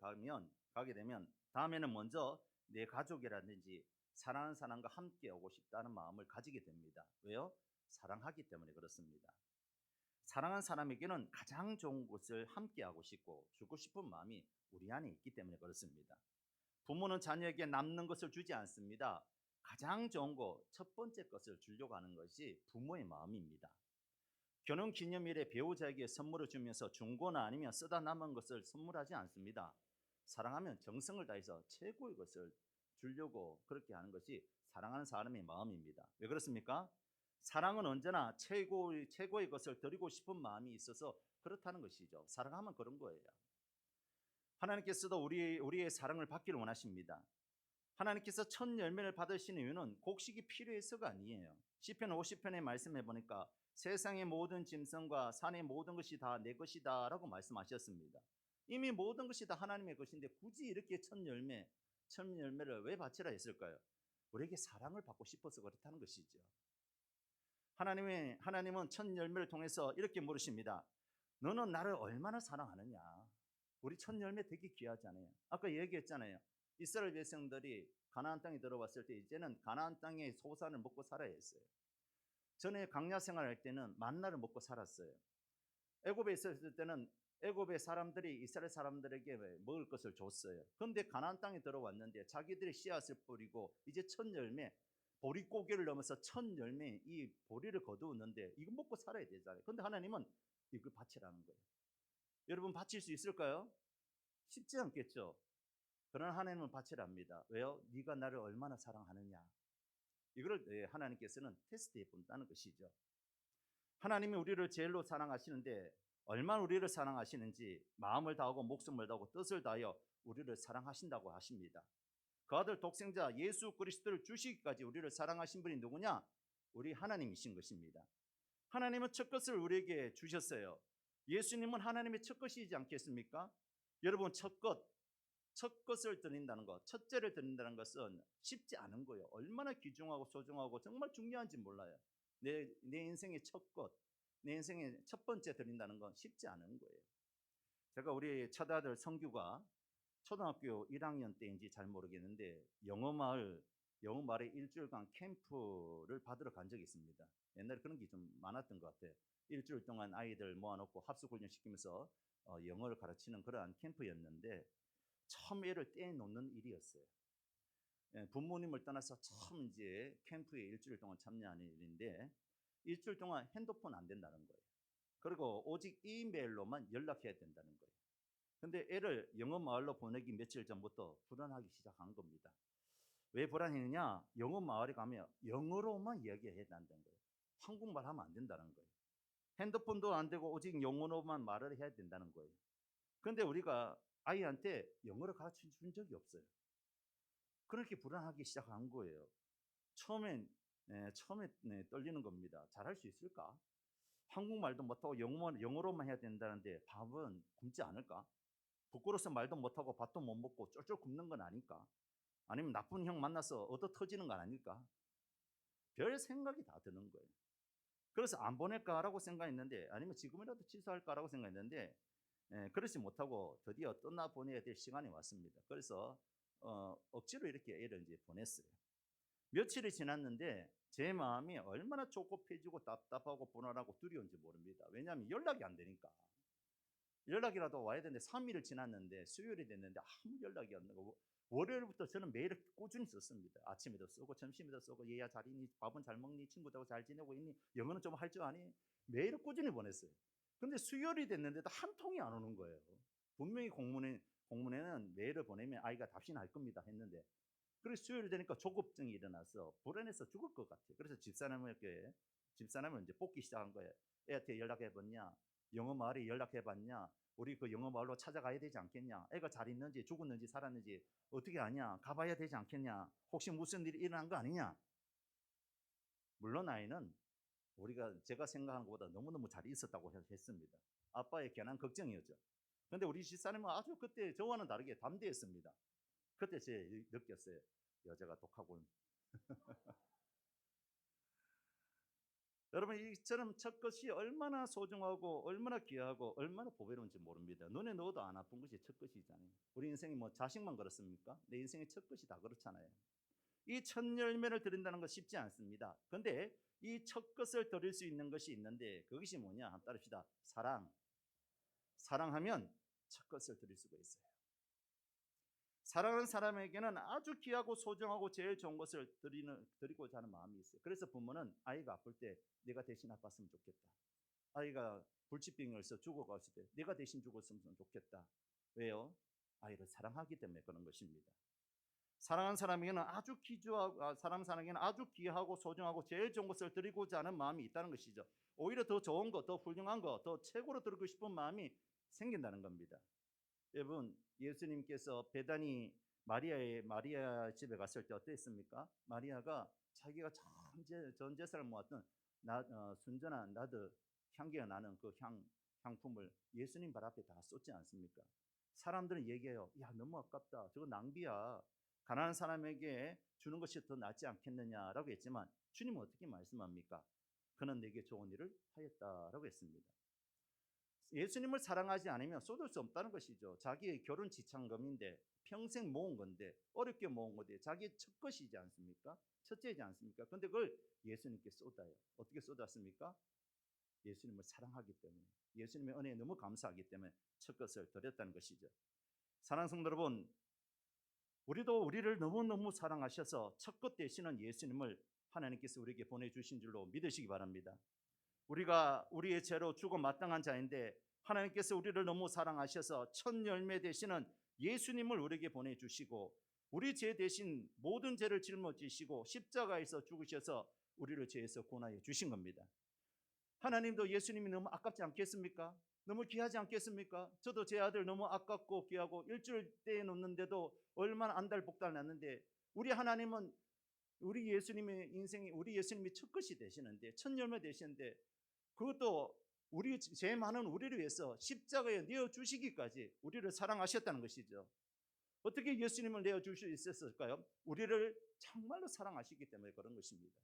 S4: 가게 되면 다음에는 먼저 내 가족이라든지 사랑하는 사람과 함께 오고 싶다는 마음을 가지게 됩니다. 왜요? 사랑하기 때문에 그렇습니다. 사랑하는 사람에게는 가장 좋은 것을 함께 하고 싶고 주고 싶은 마음이 우리 안에 있기 때문에 그렇습니다. 부모는 자녀에게 남는 것을 주지 않습니다. 가장 좋은 것, 첫 번째 것을 주려고 하는 것이 부모의 마음입니다. 결혼 기념일에 배우자에게 선물을 주면서 중고나 아니면 쓰다 남은 것을 선물하지 않습니다. 사랑하면 정성을 다해서 최고의 것을 주려고 그렇게 하는 것이 사랑하는 사람의 마음입니다. 왜 그렇습니까? 사랑은 언제나 최고의 것을 드리고 싶은 마음이 있어서 그렇다는 것이죠. 사랑하면 그런 거예요. 하나님께서도 우리의 사랑을 받기를 원하십니다. 하나님께서 첫 열매를 받으시는 이유는 곡식이 필요해서가 아니에요. 시편 50편의 말씀해 보니까 세상의 모든 짐승과 산의 모든 것이 다 내 것이다 라고 말씀하셨습니다. 이미 모든 것이 다 하나님의 것인데 굳이 이렇게 첫 열매를 왜 바치라 했을까요? 우리에게 사랑을 받고 싶어서 그렇다는 것이죠. 하나님은 첫 열매를 통해서 이렇게 물으십니다. 너는 나를 얼마나 사랑하느냐? 우리 첫 열매 되게 귀하잖아요. 아까 얘기했잖아요. 이스라엘 백성들이 가나안 땅에 들어왔을 때 이제는 가나안 땅의 소산을 먹고 살아야 했어요. 전에 광야 생활할 때는 만나를 먹고 살았어요. 애굽에 있었을 때는 애굽의 사람들이 이스라엘 사람들에게 먹을 것을 줬어요. 그런데 가나안 땅에 들어왔는데 자기들이 씨앗을 뿌리고 이제 첫 열매, 보릿고개를 넘어서 첫 열매 이 보리를 거두었는데 이거 먹고 살아야 되잖아요. 그런데 하나님은 이걸 바치라는 거예요. 여러분 바칠 수 있을까요? 쉽지 않겠죠. 그러나 하나님은 바치랍니다. 왜요? 네가 나를 얼마나 사랑하느냐. 이걸 하나님께서는 테스트해 본다는 것이죠. 하나님이 우리를 제일로 사랑하시는데 얼마나 우리를 사랑하시는지 마음을 다하고 목숨을 다하고 뜻을 다하여 우리를 사랑하신다고 하십니다. 그 아들 독생자 예수 그리스도를 주시기까지 우리를 사랑하신 분이 누구냐? 우리 하나님이신 것입니다. 하나님은 첫 것을 우리에게 주셨어요. 예수님은 하나님의 첫 것이지 않겠습니까? 여러분 첫 것을 드린다는 것, 첫째를 드린다는 것은 쉽지 않은 거예요. 얼마나 귀중하고 소중하고 정말 중요한지 몰라요. 내 인생의 첫 것, 내 인생의 첫 번째 드린다는 건 쉽지 않은 거예요. 제가 우리 첫 아들 성규가 초등학교 1학년 때인지 잘 모르겠는데 영어마을에 일주일간 캠프를 받으러 간 적이 있습니다. 옛날에 그런 게 좀 많았던 것 같아요. 일주일 동안 아이들 모아놓고 합숙훈련 시키면서 영어를 가르치는 그러한 캠프였는데 처음 애를 떼놓는 일이었어요. 부모님을 떠나서 처음 이제 캠프에 일주일 동안 참여하는 일인데 일주일 동안 핸드폰 안 된다는 거예요. 그리고 오직 이메일로만 연락해야 된다는 거예요. 근데 애를 영어 마을로 보내기 며칠 전부터 불안하기 시작한 겁니다. 왜 불안했느냐? 영어 마을에 가면 영어로만 이야기해야 된다는 거예요. 한국말 하면 안 된다는 거예요. 핸드폰도 안 되고 오직 영어로만 말을 해야 된다는 거예요. 그런데 우리가 아이한테 영어를 가르쳐 준 적이 없어요. 그렇게 불안하기 시작한 거예요. 처음에 떨리는 겁니다. 잘할 수 있을까? 한국말도 못하고 영어로만 해야 된다는데 밥은 굶지 않을까? 부끄러워서 말도 못하고 밥도 못 먹고 쫄쫄 굶는 건 아닐까? 아니면 나쁜 형 만나서 얻어 터지는 건 아닐까? 별 생각이 다 드는 거예요. 그래서 안 보낼까라고 생각했는데 아니면 지금이라도 취소할까라고 생각했는데 그렇지 못하고 드디어 떠나보내야 될 시간이 왔습니다. 그래서 억지로 이렇게 애를 이제 보냈어요. 며칠이 지났는데 제 마음이 얼마나 조급해지고 답답하고 불안하고 두려운지 모릅니다. 왜냐하면 연락이 안 되니까. 연락이라도 와야 되는데 3일을 지났는데 수요일이 됐는데 아무 연락이 안 되고 월요일부터 저는 매일 꾸준히 썼습니다. 아침에도 쓰고 점심에도 쓰고 얘야 잘 있니? 밥은 잘 먹니? 친구들하고 잘 지내고 있니? 영어는 좀 할 줄 아니? 매일 꾸준히 보냈어요. 근데 수요일이 됐는데도 한 통이 안 오는 거예요. 분명히 공문에는 메일을 보내면 아이가 답신할 겁니다 했는데 그래서 수요일이 되니까 조급증이 일어나서 불안해서 죽을 것 같아요. 그래서 집사람을 이제 뽑기 시작한 거예요. 애한테 연락해봤냐? 영어 마을에 연락해봤냐? 우리 그 영어 마을로 찾아가야 되지 않겠냐? 애가 잘 있는지 죽었는지 살았는지 어떻게 아냐? 가봐야 되지 않겠냐? 혹시 무슨 일이 일어난 거 아니냐? 물론 아이는 제가 생각한 것보다 너무너무 잘 있었다고 했습니다. 아빠의 괜한 걱정이었죠. 근데 우리 집사람은 아주 그때 저와는 다르게 담대했습니다. 그때 제가 느꼈어요. 여자가 독하군. 여러분 이처럼 첫 것이 얼마나 소중하고 얼마나 귀하고 얼마나 보배로운지 모릅니다. 눈에 넣어도 안 아픈 것이 첫 것이잖아요. 우리 인생이 뭐 자식만 그렇습니까? 내 인생의 첫 것이 다 그렇잖아요. 이 첫 열매를 드린다는 건 쉽지 않습니다. 그런데 이 첫 것을 드릴 수 있는 것이 있는데 그것이 뭐냐? 한번 따릅시다. 사랑하면 첫 것을 드릴 수가 있어요. 사랑하는 사람에게는 아주 귀하고 소중하고 제일 좋은 것을 드리고자 하는 마음이 있어요. 그래서 부모는 아이가 아플 때 내가 대신 아팠으면 좋겠다. 아이가 불치병을 해서 죽어갔을 때 내가 대신 죽었으면 좋겠다. 왜요? 아이를 사랑하기 때문에 그런 것입니다. 사랑하는 사람에게는 아주 귀하고 소중하고 제일 좋은 것을 드리고자 하는 마음이 있다는 것이죠. 오히려 더 좋은 것, 더 훌륭한 것, 더 최고로 드리고 싶은 마음이 생긴다는 겁니다. 여러분 예수님께서 베다니 마리아 집에 갔을 때 어땠습니까? 마리아가 자기가 전 재산을 모았던 순전한 나드 향기가 나는 그 향품을 예수님 발 앞에 다 쏟지 않습니까? 사람들은 얘기해요. 야, 너무 아깝다. 저거 낭비야. 가난한 사람에게 주는 것이 더 낫지 않겠느냐라고 했지만 주님은 어떻게 말씀합니까? 그는 내게 좋은 일을 하였다라고 했습니다. 예수님을 사랑하지 않으면 쏟을 수 없다는 것이죠. 자기의 결혼 지참금인데 평생 모은 건데 어렵게 모은 건데 자기의 첫 것이지 않습니까? 첫째이지 않습니까? 그런데 그걸 예수님께 쏟아요. 어떻게 쏟았습니까? 예수님을 사랑하기 때문에, 예수님의 은혜에 너무 감사하기 때문에 첫 것을 드렸다는 것이죠. 사랑하는 성도 여러분, 우리도 우리를 너무너무 사랑하셔서 첫 것 되시는 예수님을 하나님께서 우리에게 보내주신 줄로 믿으시기 바랍니다. 우리가 우리의 죄로 죽어 마땅한 자인데 하나님께서 우리를 너무 사랑하셔서 첫 열매 되시는 예수님을 우리에게 보내주시고 우리 죄 대신 모든 죄를 짊어지시고 십자가에서 죽으셔서 우리를 죄에서 구원하여 주신 겁니다. 하나님도 예수님이 너무 아깝지 않겠습니까? 너무 귀하지 않겠습니까? 저도 제 아들 너무 아깝고 귀하고 일주일 때 놓는데도 얼마나 안달복달 났는데 우리 하나님은 우리 예수님의 인생이 우리 예수님이 첫 것이 되시는데 첫 열매 되시는데 그것도 우리 죄 많은 우리를 위해서 십자가에 내어 주시기까지 우리를 사랑하셨다는 것이죠. 어떻게 예수님을 내어 주실 수 있었을까요? 우리를 정말로 사랑하시기 때문에 그런 것입니다.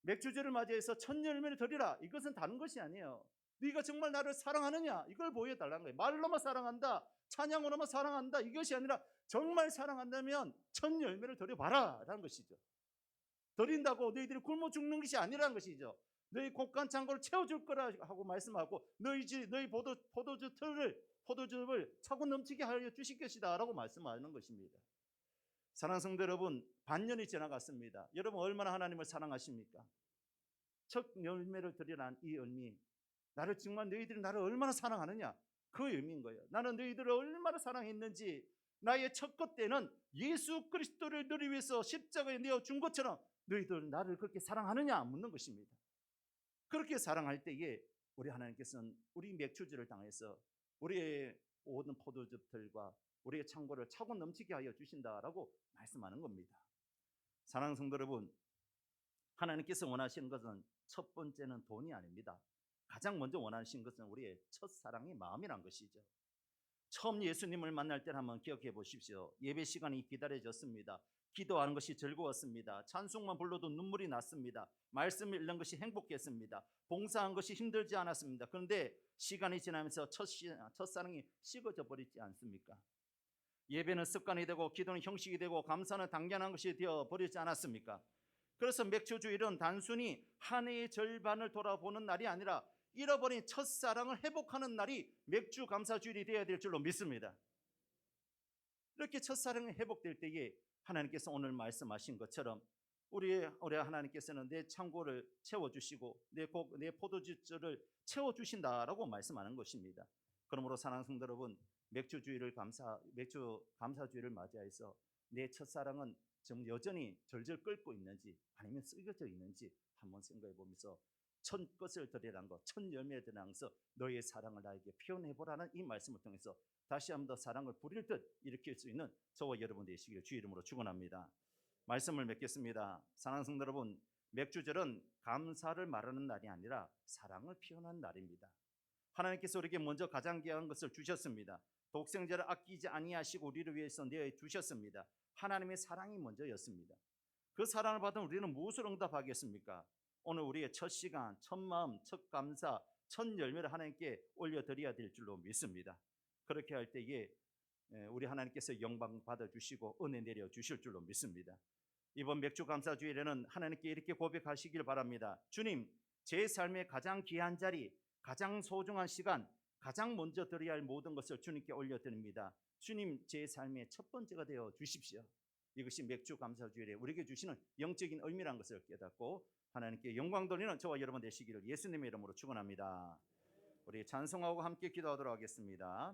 S4: 맥주제를 맞이해서 첫 열매를 드리라. 이것은 다른 것이 아니에요. 네가 정말 나를 사랑하느냐 이걸 보여달라는 거예요. 말로만 사랑한다, 찬양으로만 사랑한다 이것이 아니라 정말 사랑한다면 첫 열매를 드려봐라 라는 것이죠. 드린다고 너희들이 굶어 죽는 것이 아니라는 것이죠. 너희 곡간 창고를 채워줄 거라 하고 말씀하고 너희 포도즙을 차고 넘치게 하여 주실 것이다 라고 말씀하는 것입니다. 사랑하는 성도 여러분, 반년이 지나갔습니다. 여러분 얼마나 하나님을 사랑하십니까? 첫 열매를 드리라는 이 의미, 나를 정말 너희들이 나를 얼마나 사랑하느냐 그 의미인 거예요. 나는 너희들을 얼마나 사랑했는지 나의 첫 것 때는 예수 그리스도를 너희 위해서 십자가에 내어 준 것처럼 너희들 나를 그렇게 사랑하느냐 묻는 것입니다. 그렇게 사랑할 때에 우리 하나님께서는 우리 맥주주를 당해서 우리의 모든 포도즙들과 우리의 창고를 차고 넘치게 하여 주신다라고 말씀하는 겁니다. 사랑하는 성도 여러분, 하나님께서 원하시는 것은 첫 번째는 돈이 아닙니다. 가장 먼저 원하시는 것은 우리의 첫사랑의 마음이란 것이죠. 처음 예수님을 만날 때를 한번 기억해 보십시오. 예배 시간이 기다려졌습니다. 기도하는 것이 즐거웠습니다. 찬송만 불러도 눈물이 났습니다. 말씀 읽는 것이 행복했습니다. 봉사한 것이 힘들지 않았습니다. 그런데 시간이 지나면서 첫사랑이 식어져 버리지 않습니까? 예배는 습관이 되고 기도는 형식이 되고 감사는 당연한 것이 되어 버리지 않았습니까? 그래서 맥주주일은 단순히 한 해의 절반을 돌아보는 날이 아니라 잃어버린 첫사랑을 회복하는 날이 맥주 감사주일이 되어야 될 줄로 믿습니다. 이렇게 첫사랑이 회복될 때에 하나님께서 오늘 말씀하신 것처럼 우리 하나님께서는 내 창고를 채워주시고 내 포도주를 채워주신다라고 말씀하는 것입니다. 그러므로 사랑하는 성도 여러분, 맥주 감사주일을 맞이해서 내 첫사랑은 지금 여전히 절절 끓고 있는지 아니면 쓰여져 있는지 한번 생각해 보면서 첫 것을 드리라는 것, 첫 열매를 드리라는 것을 너의 사랑을 나에게 표현해보라는 이 말씀을 통해서 다시 한번 더 사랑을 부릴 듯 일으킬 수 있는 저와 여러분 되시기를 주의 이름으로 축원합니다. 말씀을 맺겠습니다. 사랑하는 성도 여러분, 맥주절은 감사를 말하는 날이 아니라 사랑을 표현하는 날입니다. 하나님께서 우리에게 먼저 가장 귀한 것을 주셨습니다. 독생자를 아끼지 아니하시고 우리를 위해서 내어 주셨습니다. 하나님의 사랑이 먼저였습니다. 그 사랑을 받은 우리는 무엇을 응답하겠습니까? 오늘 우리의 첫 시간, 첫 마음, 첫 감사, 첫 열매를 하나님께 올려드려야 될 줄로 믿습니다. 그렇게 할 때에 우리 하나님께서 영광 받아주시고 은혜 내려주실 줄로 믿습니다. 이번 맥주 감사주일에는 하나님께 이렇게 고백하시길 바랍니다. 주님, 제 삶의 가장 귀한 자리, 가장 소중한 시간, 가장 먼저 드려야 할 모든 것을 주님께 올려드립니다. 주님, 제 삶의 첫 번째가 되어 주십시오. 이것이 맥주 감사주일에 우리에게 주시는 영적인 의미라는 것을 깨닫고 하나님께 영광 돌리는 저와 여러분 되시기를 예수님의 이름으로 축원합니다. 우리 찬송하고 함께 기도하도록 하겠습니다.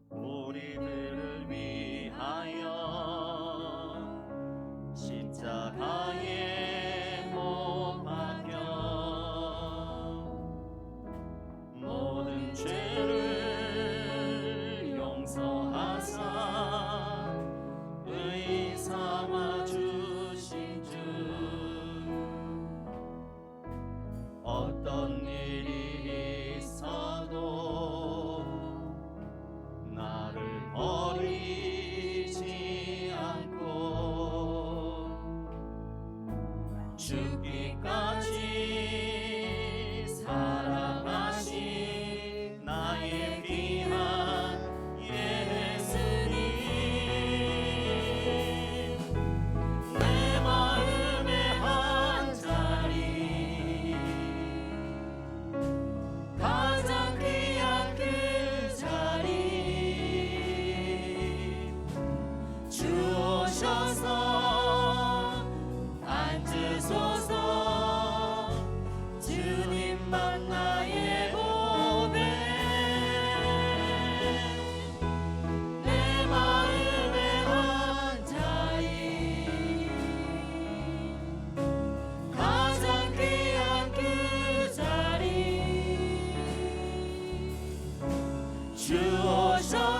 S4: 우리들을 위하여 십자가에 못 박혀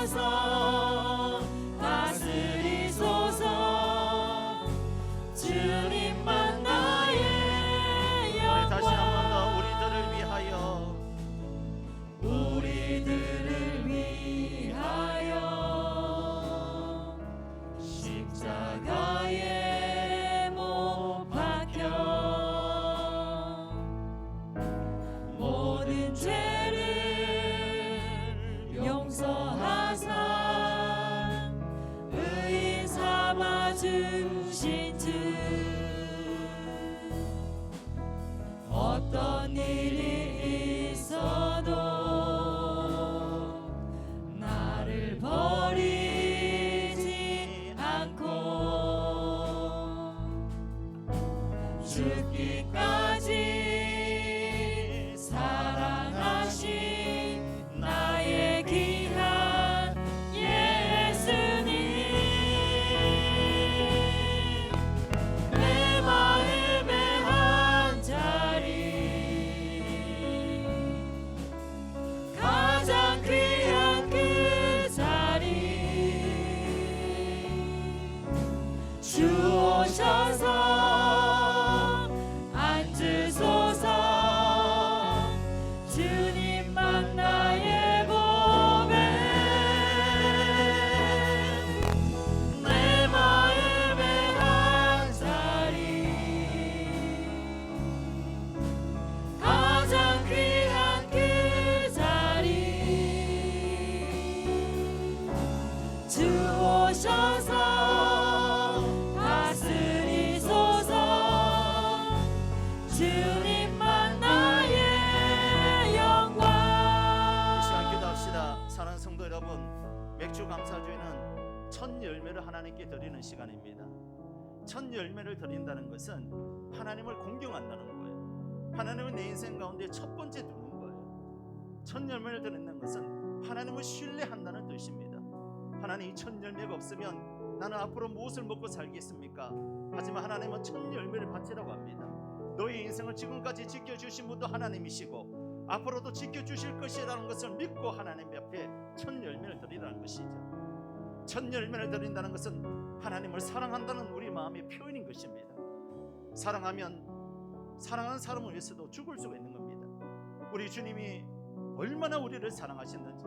S2: 주오셔서 다스리소서. 주님만 나의
S4: 우리 다시 한 번 더
S2: 우리들을 위하여 십자가에 못 박혀 모든 죄를 용서하사 의인 삼아 주신 주. 어떤 일이 있어도 나를 버리지 않고 죽기까지 사랑하신 나의 귀한 예수님. 내 마음의 한 자리 가장 귀한 그 자리 주오셔서 앉으소서. 주님만 나의 보배. 내 마음의 한 자리 가장 귀한 그 자리 주오셔서 다스리소서. 주님만 나의 영광.
S4: 이 시간 기도합시다. 사랑하는 성도 여러분, 맥주 감사주의는 첫 열매를 하나님께 드리는 시간입니다. 첫 열매를 드린다는 것은 하나님을 공경한다는 거예요. 하나님은 내 인생 가운데 첫 번째 두는 거예요. 첫 열매를 드린다는 것은 하나님을 신뢰한다는 뜻입니다. 하나님, 첫 열매가 없으면 나는 앞으로 무엇을 먹고 살겠습니까? 하지만 하나님은 첫 열매를 바치라고 합니다. 너의 인생을 지금까지 지켜주신 분도 하나님이시고 앞으로도 지켜주실 것이라는 것을 믿고 하나님 앞에 첫 열매를 드리라는 것이죠. 첫 열매를 드린다는 것은 하나님을 사랑한다는 우리 마음의 표현인 것입니다. 사랑하면 사랑하는 사람을 위해서도 죽을 수가 있는 겁니다. 우리 주님이 얼마나 우리를 사랑하셨는지,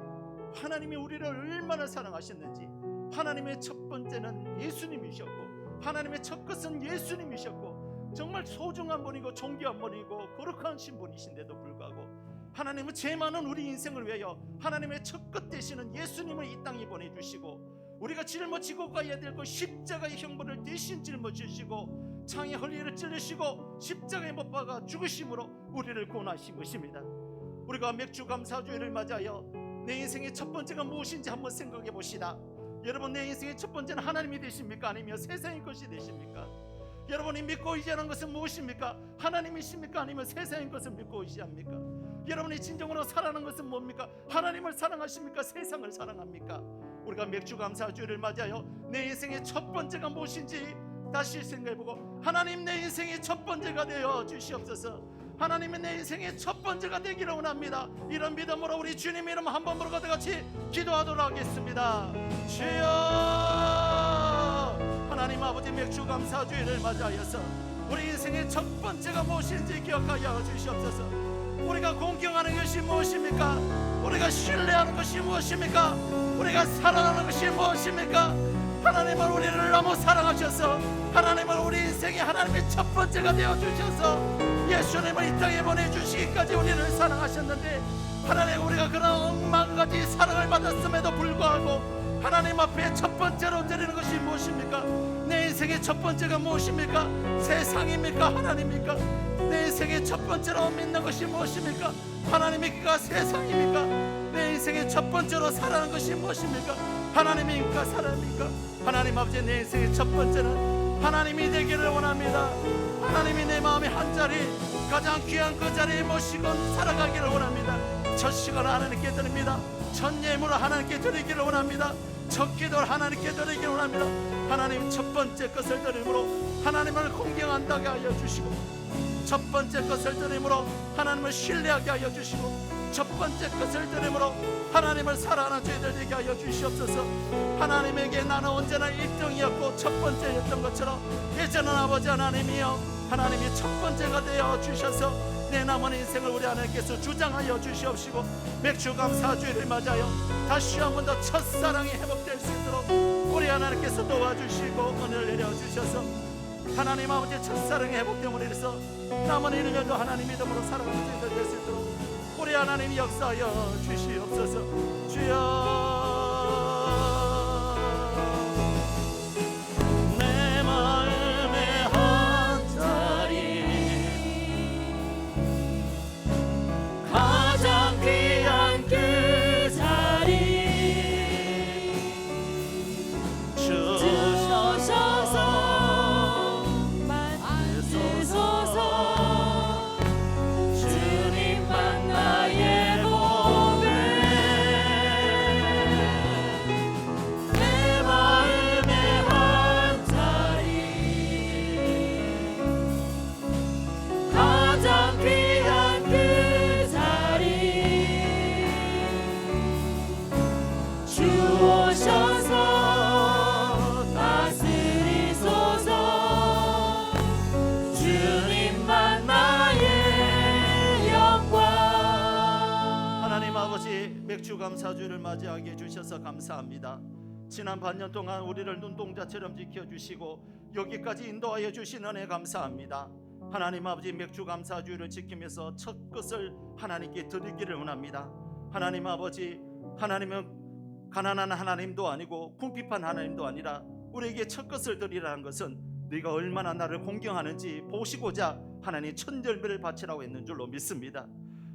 S4: 하나님이 우리를 얼마나 사랑하셨는지, 하나님의 첫 번째는 예수님이셨고 하나님의 첫 것은 예수님이셨고 정말 소중한 분이고 존귀한 분이고 거룩한 신분이신데도 불구하고 하나님은 죄 많은 우리 인생을 위하여 하나님의 첫 것 되시는 예수님을 이 땅에 보내주시고 우리가 짊어지고 가야 될 그 십자가의 형벌을 대신 짊어지시고 창에 헐리를 찔르시고 십자가에 못 박아 죽으심으로 우리를 구원하신 것입니다. 우리가 맥주 감사주의를 맞아요. 내 인생의 첫 번째가 무엇인지 한번 생각해 봅시다. 여러분, 내 인생의 첫 번째는 하나님이 되십니까? 아니면 세상의 것이 되십니까? 여러분이 믿고 의지하는 것은 무엇입니까? 하나님이십니까? 아니면 세상의 것을 믿고 의지합니까? 여러분이 진정으로 사랑하는 것은 뭡니까? 하나님을 사랑하십니까? 세상을 사랑합니까? 우리가 맥주 감사주의를 맞아요. 내 인생의 첫 번째가 무엇인지 다시 생각해보고 하나님, 내 인생의 첫 번째가 되어 주시옵소서. 하나님은 내 인생의 첫 번째가 되기를 원합니다. 이런 믿음으로 우리 주님 이름 한 번 부르고 같이 기도하도록 하겠습니다. 주여, 하나님 아버지, 맥주 감사주의를 맞이하여서 우리 인생의 첫 번째가 무엇인지 기억하여 주시옵소서. 우리가 공경하는 것이 무엇입니까? 우리가 신뢰하는 것이 무엇입니까? 우리가 사랑하는 것이 무엇입니까? 하나님은 우리를 너무 사랑하셔서 하나님은 우리 인생의 하나님의 첫 번째가 되어주셔서 예수님을 이 땅에 보내주시기까지 우리를 사랑하셨는데, 하나님, 우리가 그런 억만가지 사랑을 받았음에도 불구하고 하나님 앞에 첫 번째로 드리는 것이 무엇입니까? 내 인생의 첫 번째가 무엇입니까? 세상입니까? 하나님입니까? 내 인생의 첫 번째로 믿는 것이 무엇입니까? 하나님입니까? 세상입니까? 내 인생의 첫 번째로 살아가는 것이 무엇입니까? 하나님입니까? 사람입니까? 하나님 아버지, 내 인생의 첫 번째는 하나님이 되기를 원합니다. 하나님이 내 마음의 한 자리, 가장 귀한 그 자리에 모시고 살아가기를 원합니다. 첫 시간을 하나님께 드립니다. 첫 예물을 하나님께 드리기를 원합니다. 첫 기도를 하나님께 드리기를 원합니다. 하나님, 첫 번째 것을 드림으로 하나님을 공경한다게 하여 주시고
S6: 첫 번째 것을 드림으로 하나님을 신뢰하게 하여 주시고, 첫 번째 것을 드림으로 하나님을 사랑하는 저희들 되게 하여 주시옵소서. 하나님에게 나는 언제나 1등이었고 첫 번째였던 것처럼 예전은 아버지 하나님이여, 하나님이 첫 번째가 되어 주셔서 내 남은 인생을 우리 하나님께서 주장하여 주시옵시고, 맥주 감사주의를 맞아요 다시 한 번 더 첫사랑이 회복될 수 있도록 우리 하나님께서 도와주시고 은혜를 내려주셔서 하나님 아버지 첫사랑이 회복됨으로 인해서 남은 1년도 하나님 믿음으로 살아가는 저희들 될 수 있도록 우리 하나님이 역사하여 주시옵소서. 주여, 내 마음의 한 자리
S2: 가장 귀한 그 자리 주셔서 만드소서. 주님만 나의 고백, 내 마음의 한 자리 가장 귀한 그 자리 주오셔서 다스리소서. 주님만 나의 영광.
S6: 하나님 아버지, 맥주 감사주를 맞이하게 해주셔서 감사합니다. 지난 반년 동안 우리를 눈동자처럼 지켜주시고 여기까지 인도하여 주신 은혜 감사합니다. 하나님 아버지, 맥주 감사주를 지키면서 첫 것을 하나님께 드리기를 원합니다. 하나님 아버지, 하나님은 가난한 하나님도 아니고 궁핍한 하나님도 아니라 우리에게 첫 것을 드리라는 것은 네가 얼마나 나를 공경하는지 보시고자 하나님 첫 열매를 바치라고 했는 줄로 믿습니다.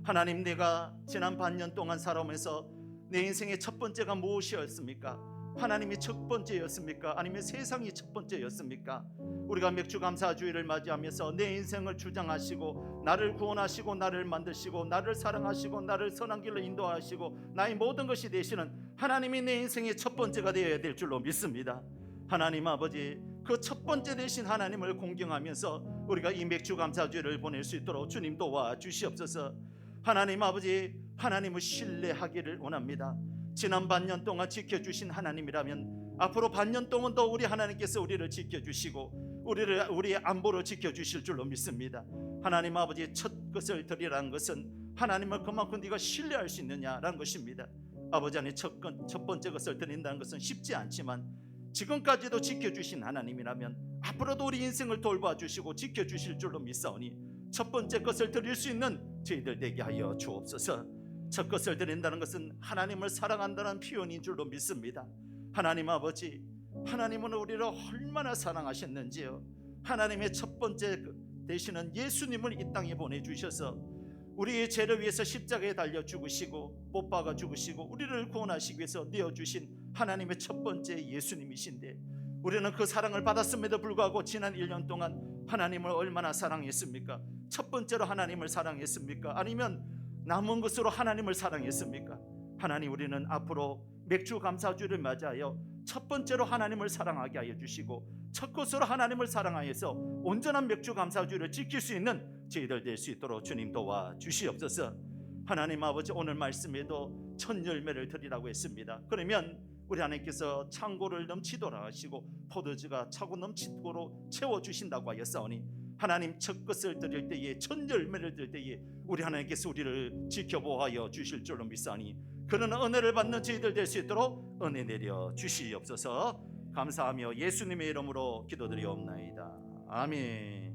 S6: 하나님, 내가 지난 반년 동안 살아오면서 내 인생의 첫 번째가 무엇이었습니까? 하나님이 첫 번째였습니까? 아니면 세상이 첫 번째였습니까? 우리가 맥주 감사주의를 맞이하면서 내 인생을 주장하시고 나를 구원하시고 나를 만드시고 나를 사랑하시고 나를 선한 길로 인도하시고 나의 모든 것이 되시는 하나님이 내 인생의 첫 번째가 되어야 될 줄로 믿습니다. 하나님 아버지, 그 첫 번째 되신 하나님을 공경하면서 우리가 이 맥주 감사주의를 보낼 수 있도록 주님 도와주시옵소서. 하나님 아버지, 하나님을 신뢰하기를 원합니다. 지난 반년 동안 지켜주신 하나님이라면 앞으로 반년 동안도 우리 하나님께서 우리를 지켜주시고 우리의 안보를 지켜주실 줄로 믿습니다. 하나님 아버지, 첫 것을 드리라는 것은 하나님을 그만큼 네가 신뢰할 수 있느냐라는 것입니다. 아버지 하나님, 첫 번째 것을 드린다는 것은 쉽지 않지만 지금까지도 지켜주신 하나님이라면 앞으로도 우리 인생을 돌봐주시고 지켜주실 줄로 믿사오니 첫 번째 것을 드릴 수 있는 저희들 되게 하여 주옵소서. 첫 것을 드린다는 것은 하나님을 사랑한다는 표현인 줄로 믿습니다. 하나님 아버지, 하나님은 우리를 얼마나 사랑하셨는지요. 하나님의 첫 번째 되시는 예수님을 이 땅에 보내주셔서 우리의 죄를 위해서 십자가에 달려 죽으시고 못 박아 죽으시고 우리를 구원하시기 위해서 내어주신 하나님의 첫 번째 예수님이신데, 우리는 그 사랑을 받았음에도 불구하고 지난 1년 동안 하나님을 얼마나 사랑했습니까? 첫 번째로 하나님을 사랑했습니까? 아니면 남은 것으로 하나님을 사랑했습니까? 하나님, 우리는 앞으로 맥주 감사주를 맞이하여 첫 번째로 하나님을 사랑하게 하여 주시고 첫 것으로 하나님을 사랑하여서 온전한 맥주 감사주를 지킬 수 있는 저희들 될 수 있도록 주님 도와 주시옵소서. 하나님 아버지, 오늘 말씀에도 첫 열매를 드리라고 했습니다. 그러면 우리 하나님께서 창고를 넘치도록 하시고 포도주가 차고 넘치도록 채워주신다고 하였사오니 하나님, 첫 것을 드릴 때에 첫 열매를 드릴 때에 우리 하나님께서 우리를 지켜보하여 주실 줄로 믿사오니 그런 은혜를 받는 저희들 될 수 있도록 은혜 내려 주시옵소서. 감사하며 예수님의 이름으로 기도드리옵나이다. 아멘.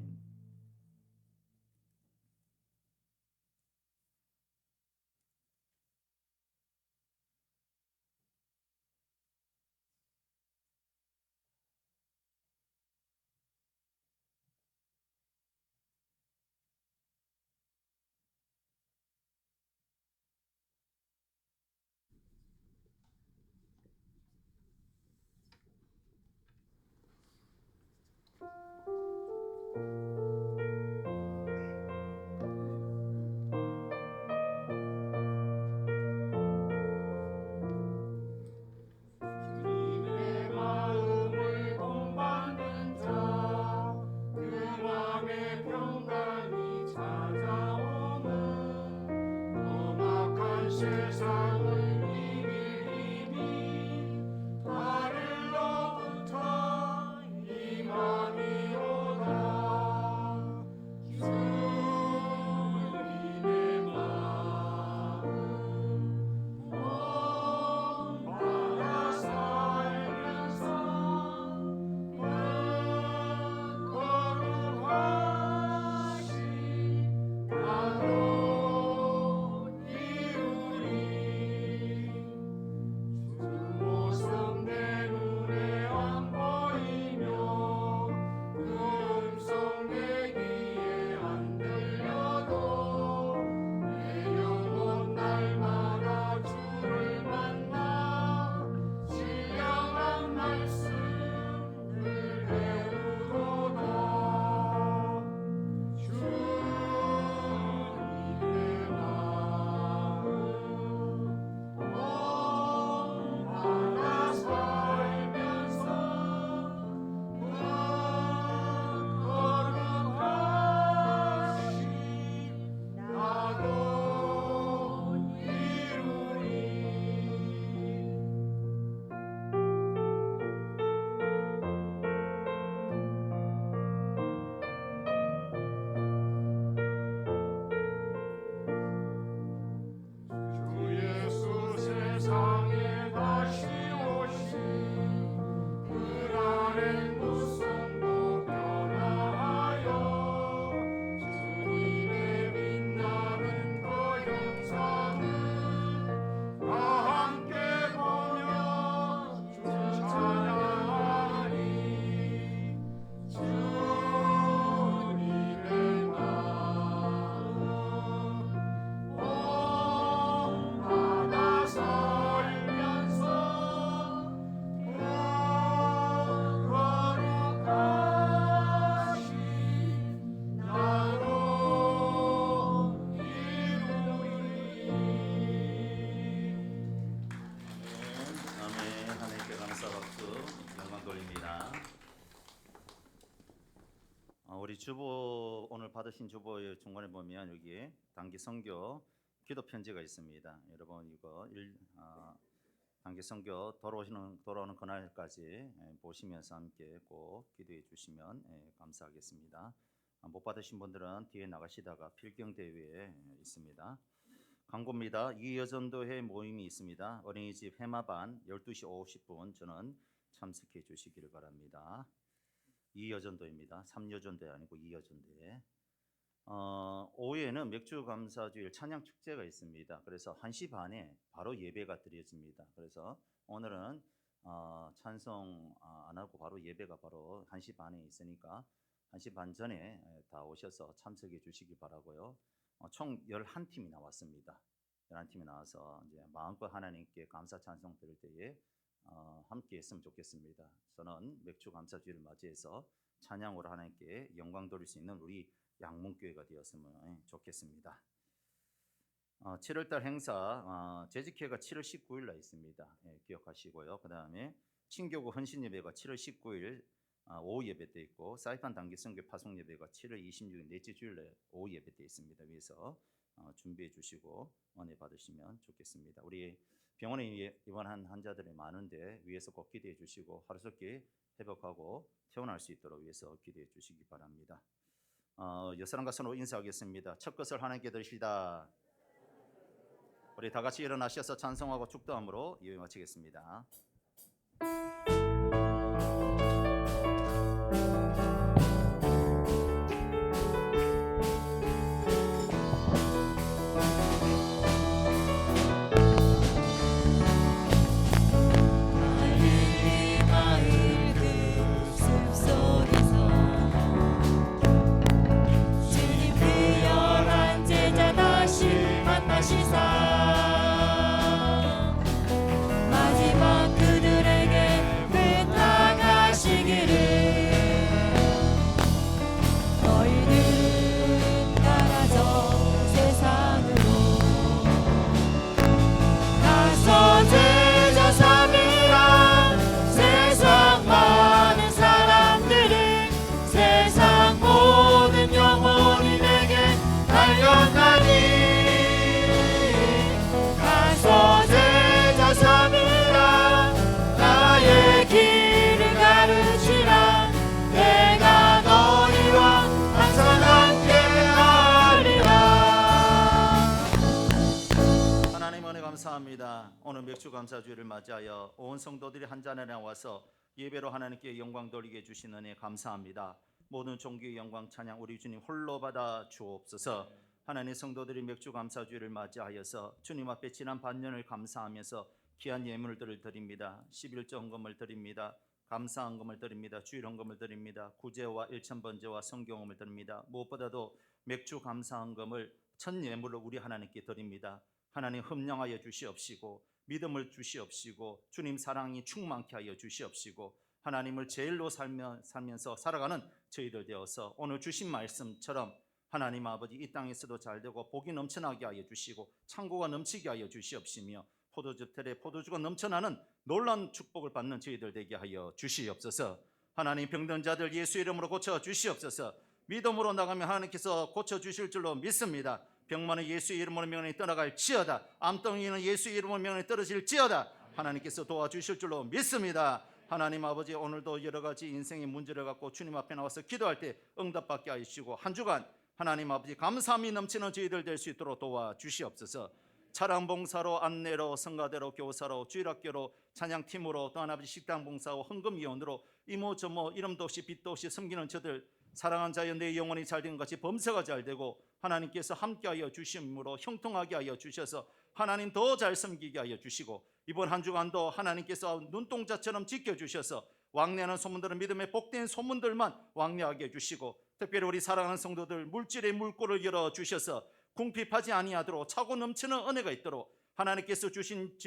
S4: 우리 주보 오늘 받으신 주보의 중간에 보면 여기 단기 선교 기도 편지가 있습니다. 여러분 이거 단기 선교 돌아오는 그날까지 보시면서 함께 꼭 기도해 주시면 감사하겠습니다. 못 받으신 분들은 뒤에 나가시다가 필경 대회에 있습니다. 광고입니다. 이여전도회 모임이 있습니다. 어린이집 해마반 12시 50분 저는 참석해 주시기를 바랍니다. 이여전도입니다. 3여전도에 아니고 이여전도에. 오후에는 맥주감사주일 찬양축제가 있습니다. 그래서 1시 반에 바로 예배가 드려집니다. 그래서 오늘은 찬송 안 하고 바로 예배가 바로 1시 반에 있으니까 1시 반 전에 다 오셔서 참석해 주시기 바라고요. 총 11팀이 나왔습니다. 11팀이 나와서 이제 마음껏 하나님께 감사 찬송 드릴 때에 함께 했으면 좋겠습니다. 저는 맥주 감사주일을 맞이해서 찬양으로 하나님께 영광 돌릴 수 있는 우리 양문교회가 되었으면 좋겠습니다. 7월달 행사 재직회가 7월 19일 날 있습니다. 기억하시고요. 그 다음에 친교구 헌신예배가 7월 19일 오후 예배 때 있고 사이판 단기 선교 파송 예배가 7월 26일 넷째 주일날 오후 예배 때 있습니다. 위해서 준비해 주시고 은혜 받으시면 좋겠습니다. 우리 병원에 입원한 환자들이 많은데 위에서 꼭 기도해 주시고 하루속히 회복하고 퇴원할 수 있도록 위해서 기도해 주시기 바랍니다. 여사람 가서로 인사하겠습니다. 첫 것을 하나님께 드리시다. 우리 다 같이 일어나셔서 찬송하고 축도함으로 예배 마치겠습니다.
S2: 마지막 그들에게
S4: 은혜 감사합니다. 오늘 맥주 감사주일을 맞이하여 온 성도들이 한잔에 나와서 예배로 하나님께 영광 돌리게 해주신 은혜 감사합니다. 모든 종교의 영광 찬양 우리 주님 홀로 받아 주옵소서. 하나님 성도들이 맥주 감사주일을 맞이하여서 주님 앞에 지난 반년을 감사하면서 귀한 예물들을 드립니다. 11조 헌금을 드립니다. 감사 헌금을 드립니다. 주일 헌금을 드립니다. 구제와 일천번제와 성경헌금을 드립니다. 무엇보다도 맥주 감사 헌금을 첫 예물로 우리 하나님께 드립니다. 하나님 흠령하여 주시옵시고 믿음을 주시옵시고 주님 사랑이 충만케 하여 주시옵시고 하나님을 제일로 살면서 살아가는 저희들 되어서 오늘 주신 말씀처럼 하나님 아버지 이 땅에서도 잘되고 복이 넘쳐나게 하여 주시고 창고가 넘치게 하여 주시옵시며 포도즙 틀에 포도주가 넘쳐나는 놀라운 축복을 받는 저희들 되게 하여 주시옵소서. 하나님 병든 자들 예수 이름으로 고쳐 주시옵소서. 믿음으로 나가면 하나님께서 고쳐 주실 줄로 믿습니다. 병만은 예수 이름으로 명령이 떠나갈지어다. 암덩이는 예수 이름으로 명령이 떨어질지어다. 하나님께서 도와주실 줄로 믿습니다. 하나님 아버지 오늘도 여러 가지 인생의 문제를 갖고 주님 앞에 나와서 기도할 때 응답받게 하시고 한 주간 하나님 아버지 감사함이 넘치는 저희들 될 수 있도록 도와주시옵소서. 차량 봉사로 안내로 성가대로 교사로 주일학교로 찬양팀으로 또 하나님 식당 봉사로 헌금위원으로 이모 저모 이름도 없이 빛도 없이 섬기는 저들 사랑하는 자여 내 영혼이 잘된 것이 범사가 잘되고 하나님께서 함께하여 주심으로 형통하게 하여 주셔서 하나님 더 잘 섬기게 하여 주시고 이번 한 주간도 하나님께서 눈동자처럼 지켜주셔서 왕래하는 소문들은 믿음의 복된 소문들만 왕래하게 해주시고 특별히 우리 사랑하는 성도들 물질의 물꼬를 열어주셔서 궁핍하지 아니하도록 차고 넘치는 은혜가 있도록 하나님께서 주신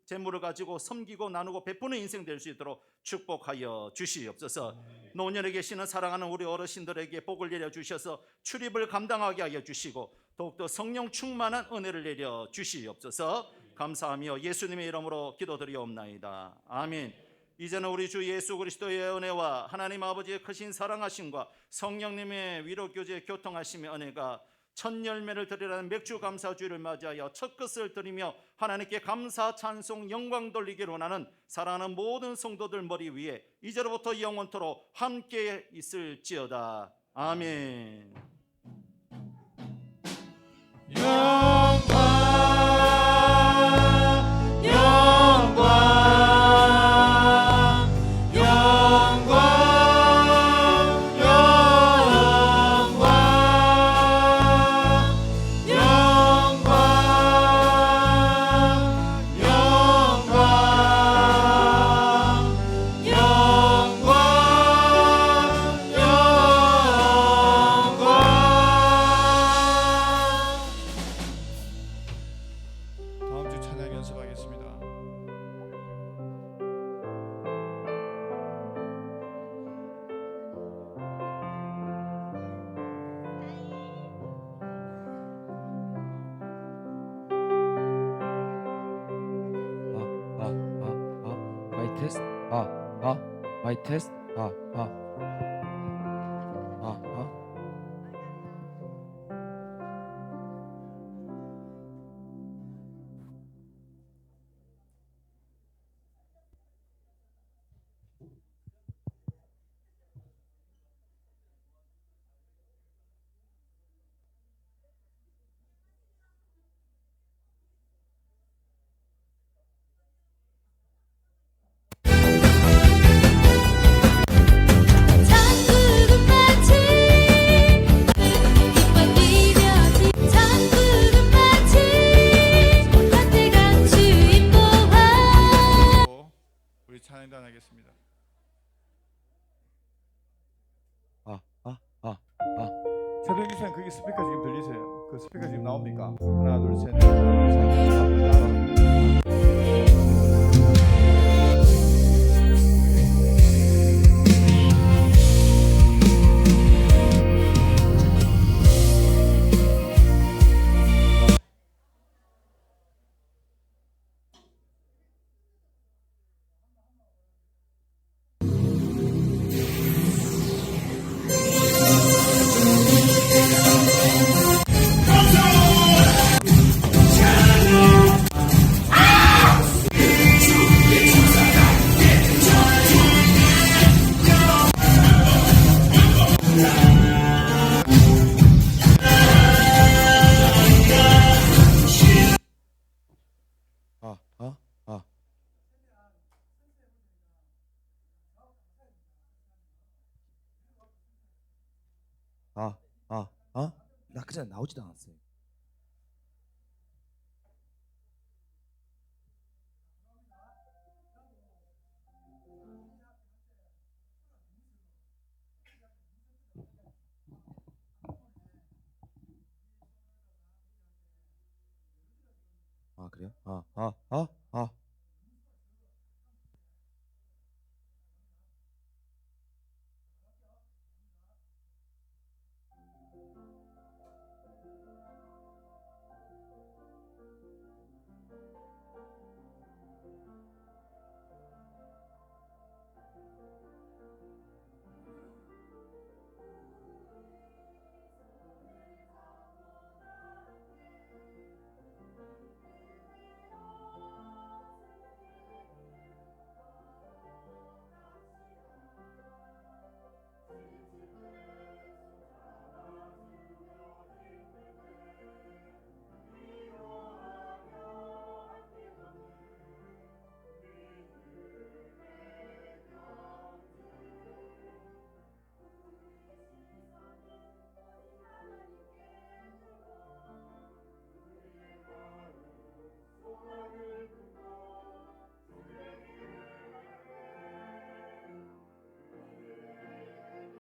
S4: 재물을 가지고 섬기고 나누고 베푸는 인생 될 수 있도록 축복하여 주시옵소서. 노년에 계시는 사랑하는 우리 어르신들에게 복을 내려주셔서 출입을 감당하게 하여 주시고 더욱더 성령 충만한 은혜를 내려 주시옵소서. 감사하며 예수님의 이름으로 기도드리옵나이다. 아멘. 이제는 우리 주 예수 그리스도의 은혜와 하나님 아버지의 크신 사랑하심과 성령님의 위로교제의 교통하심의 은혜가 첫 열매를 드리라는 맥주 감사주일을 맞이하여 첫 것을 드리며 하나님께 감사 찬송 영광 돌리기로 원하는 사랑하는 모든 성도들 머리 위에 이제로부터 영원토록 함께 있을지어다. 아멘.
S1: 다음 주 찬양 연습하겠습니다.
S7: 마이 테스트 마이 테스트
S2: 천국은 마치 빛과 비벼진 천국은 마치 따뜻한 주인 보아
S1: 우리 찬양단 하겠습니다. 새벽 유산 거기 스피커 지금 들리세요? 그 스피커 지금 나옵니까? 하나 둘 셋 넷 하나 둘 셋
S2: 찬양
S7: 아, 아. 나 그전에 나오지도 않았어요. 아, 그래요?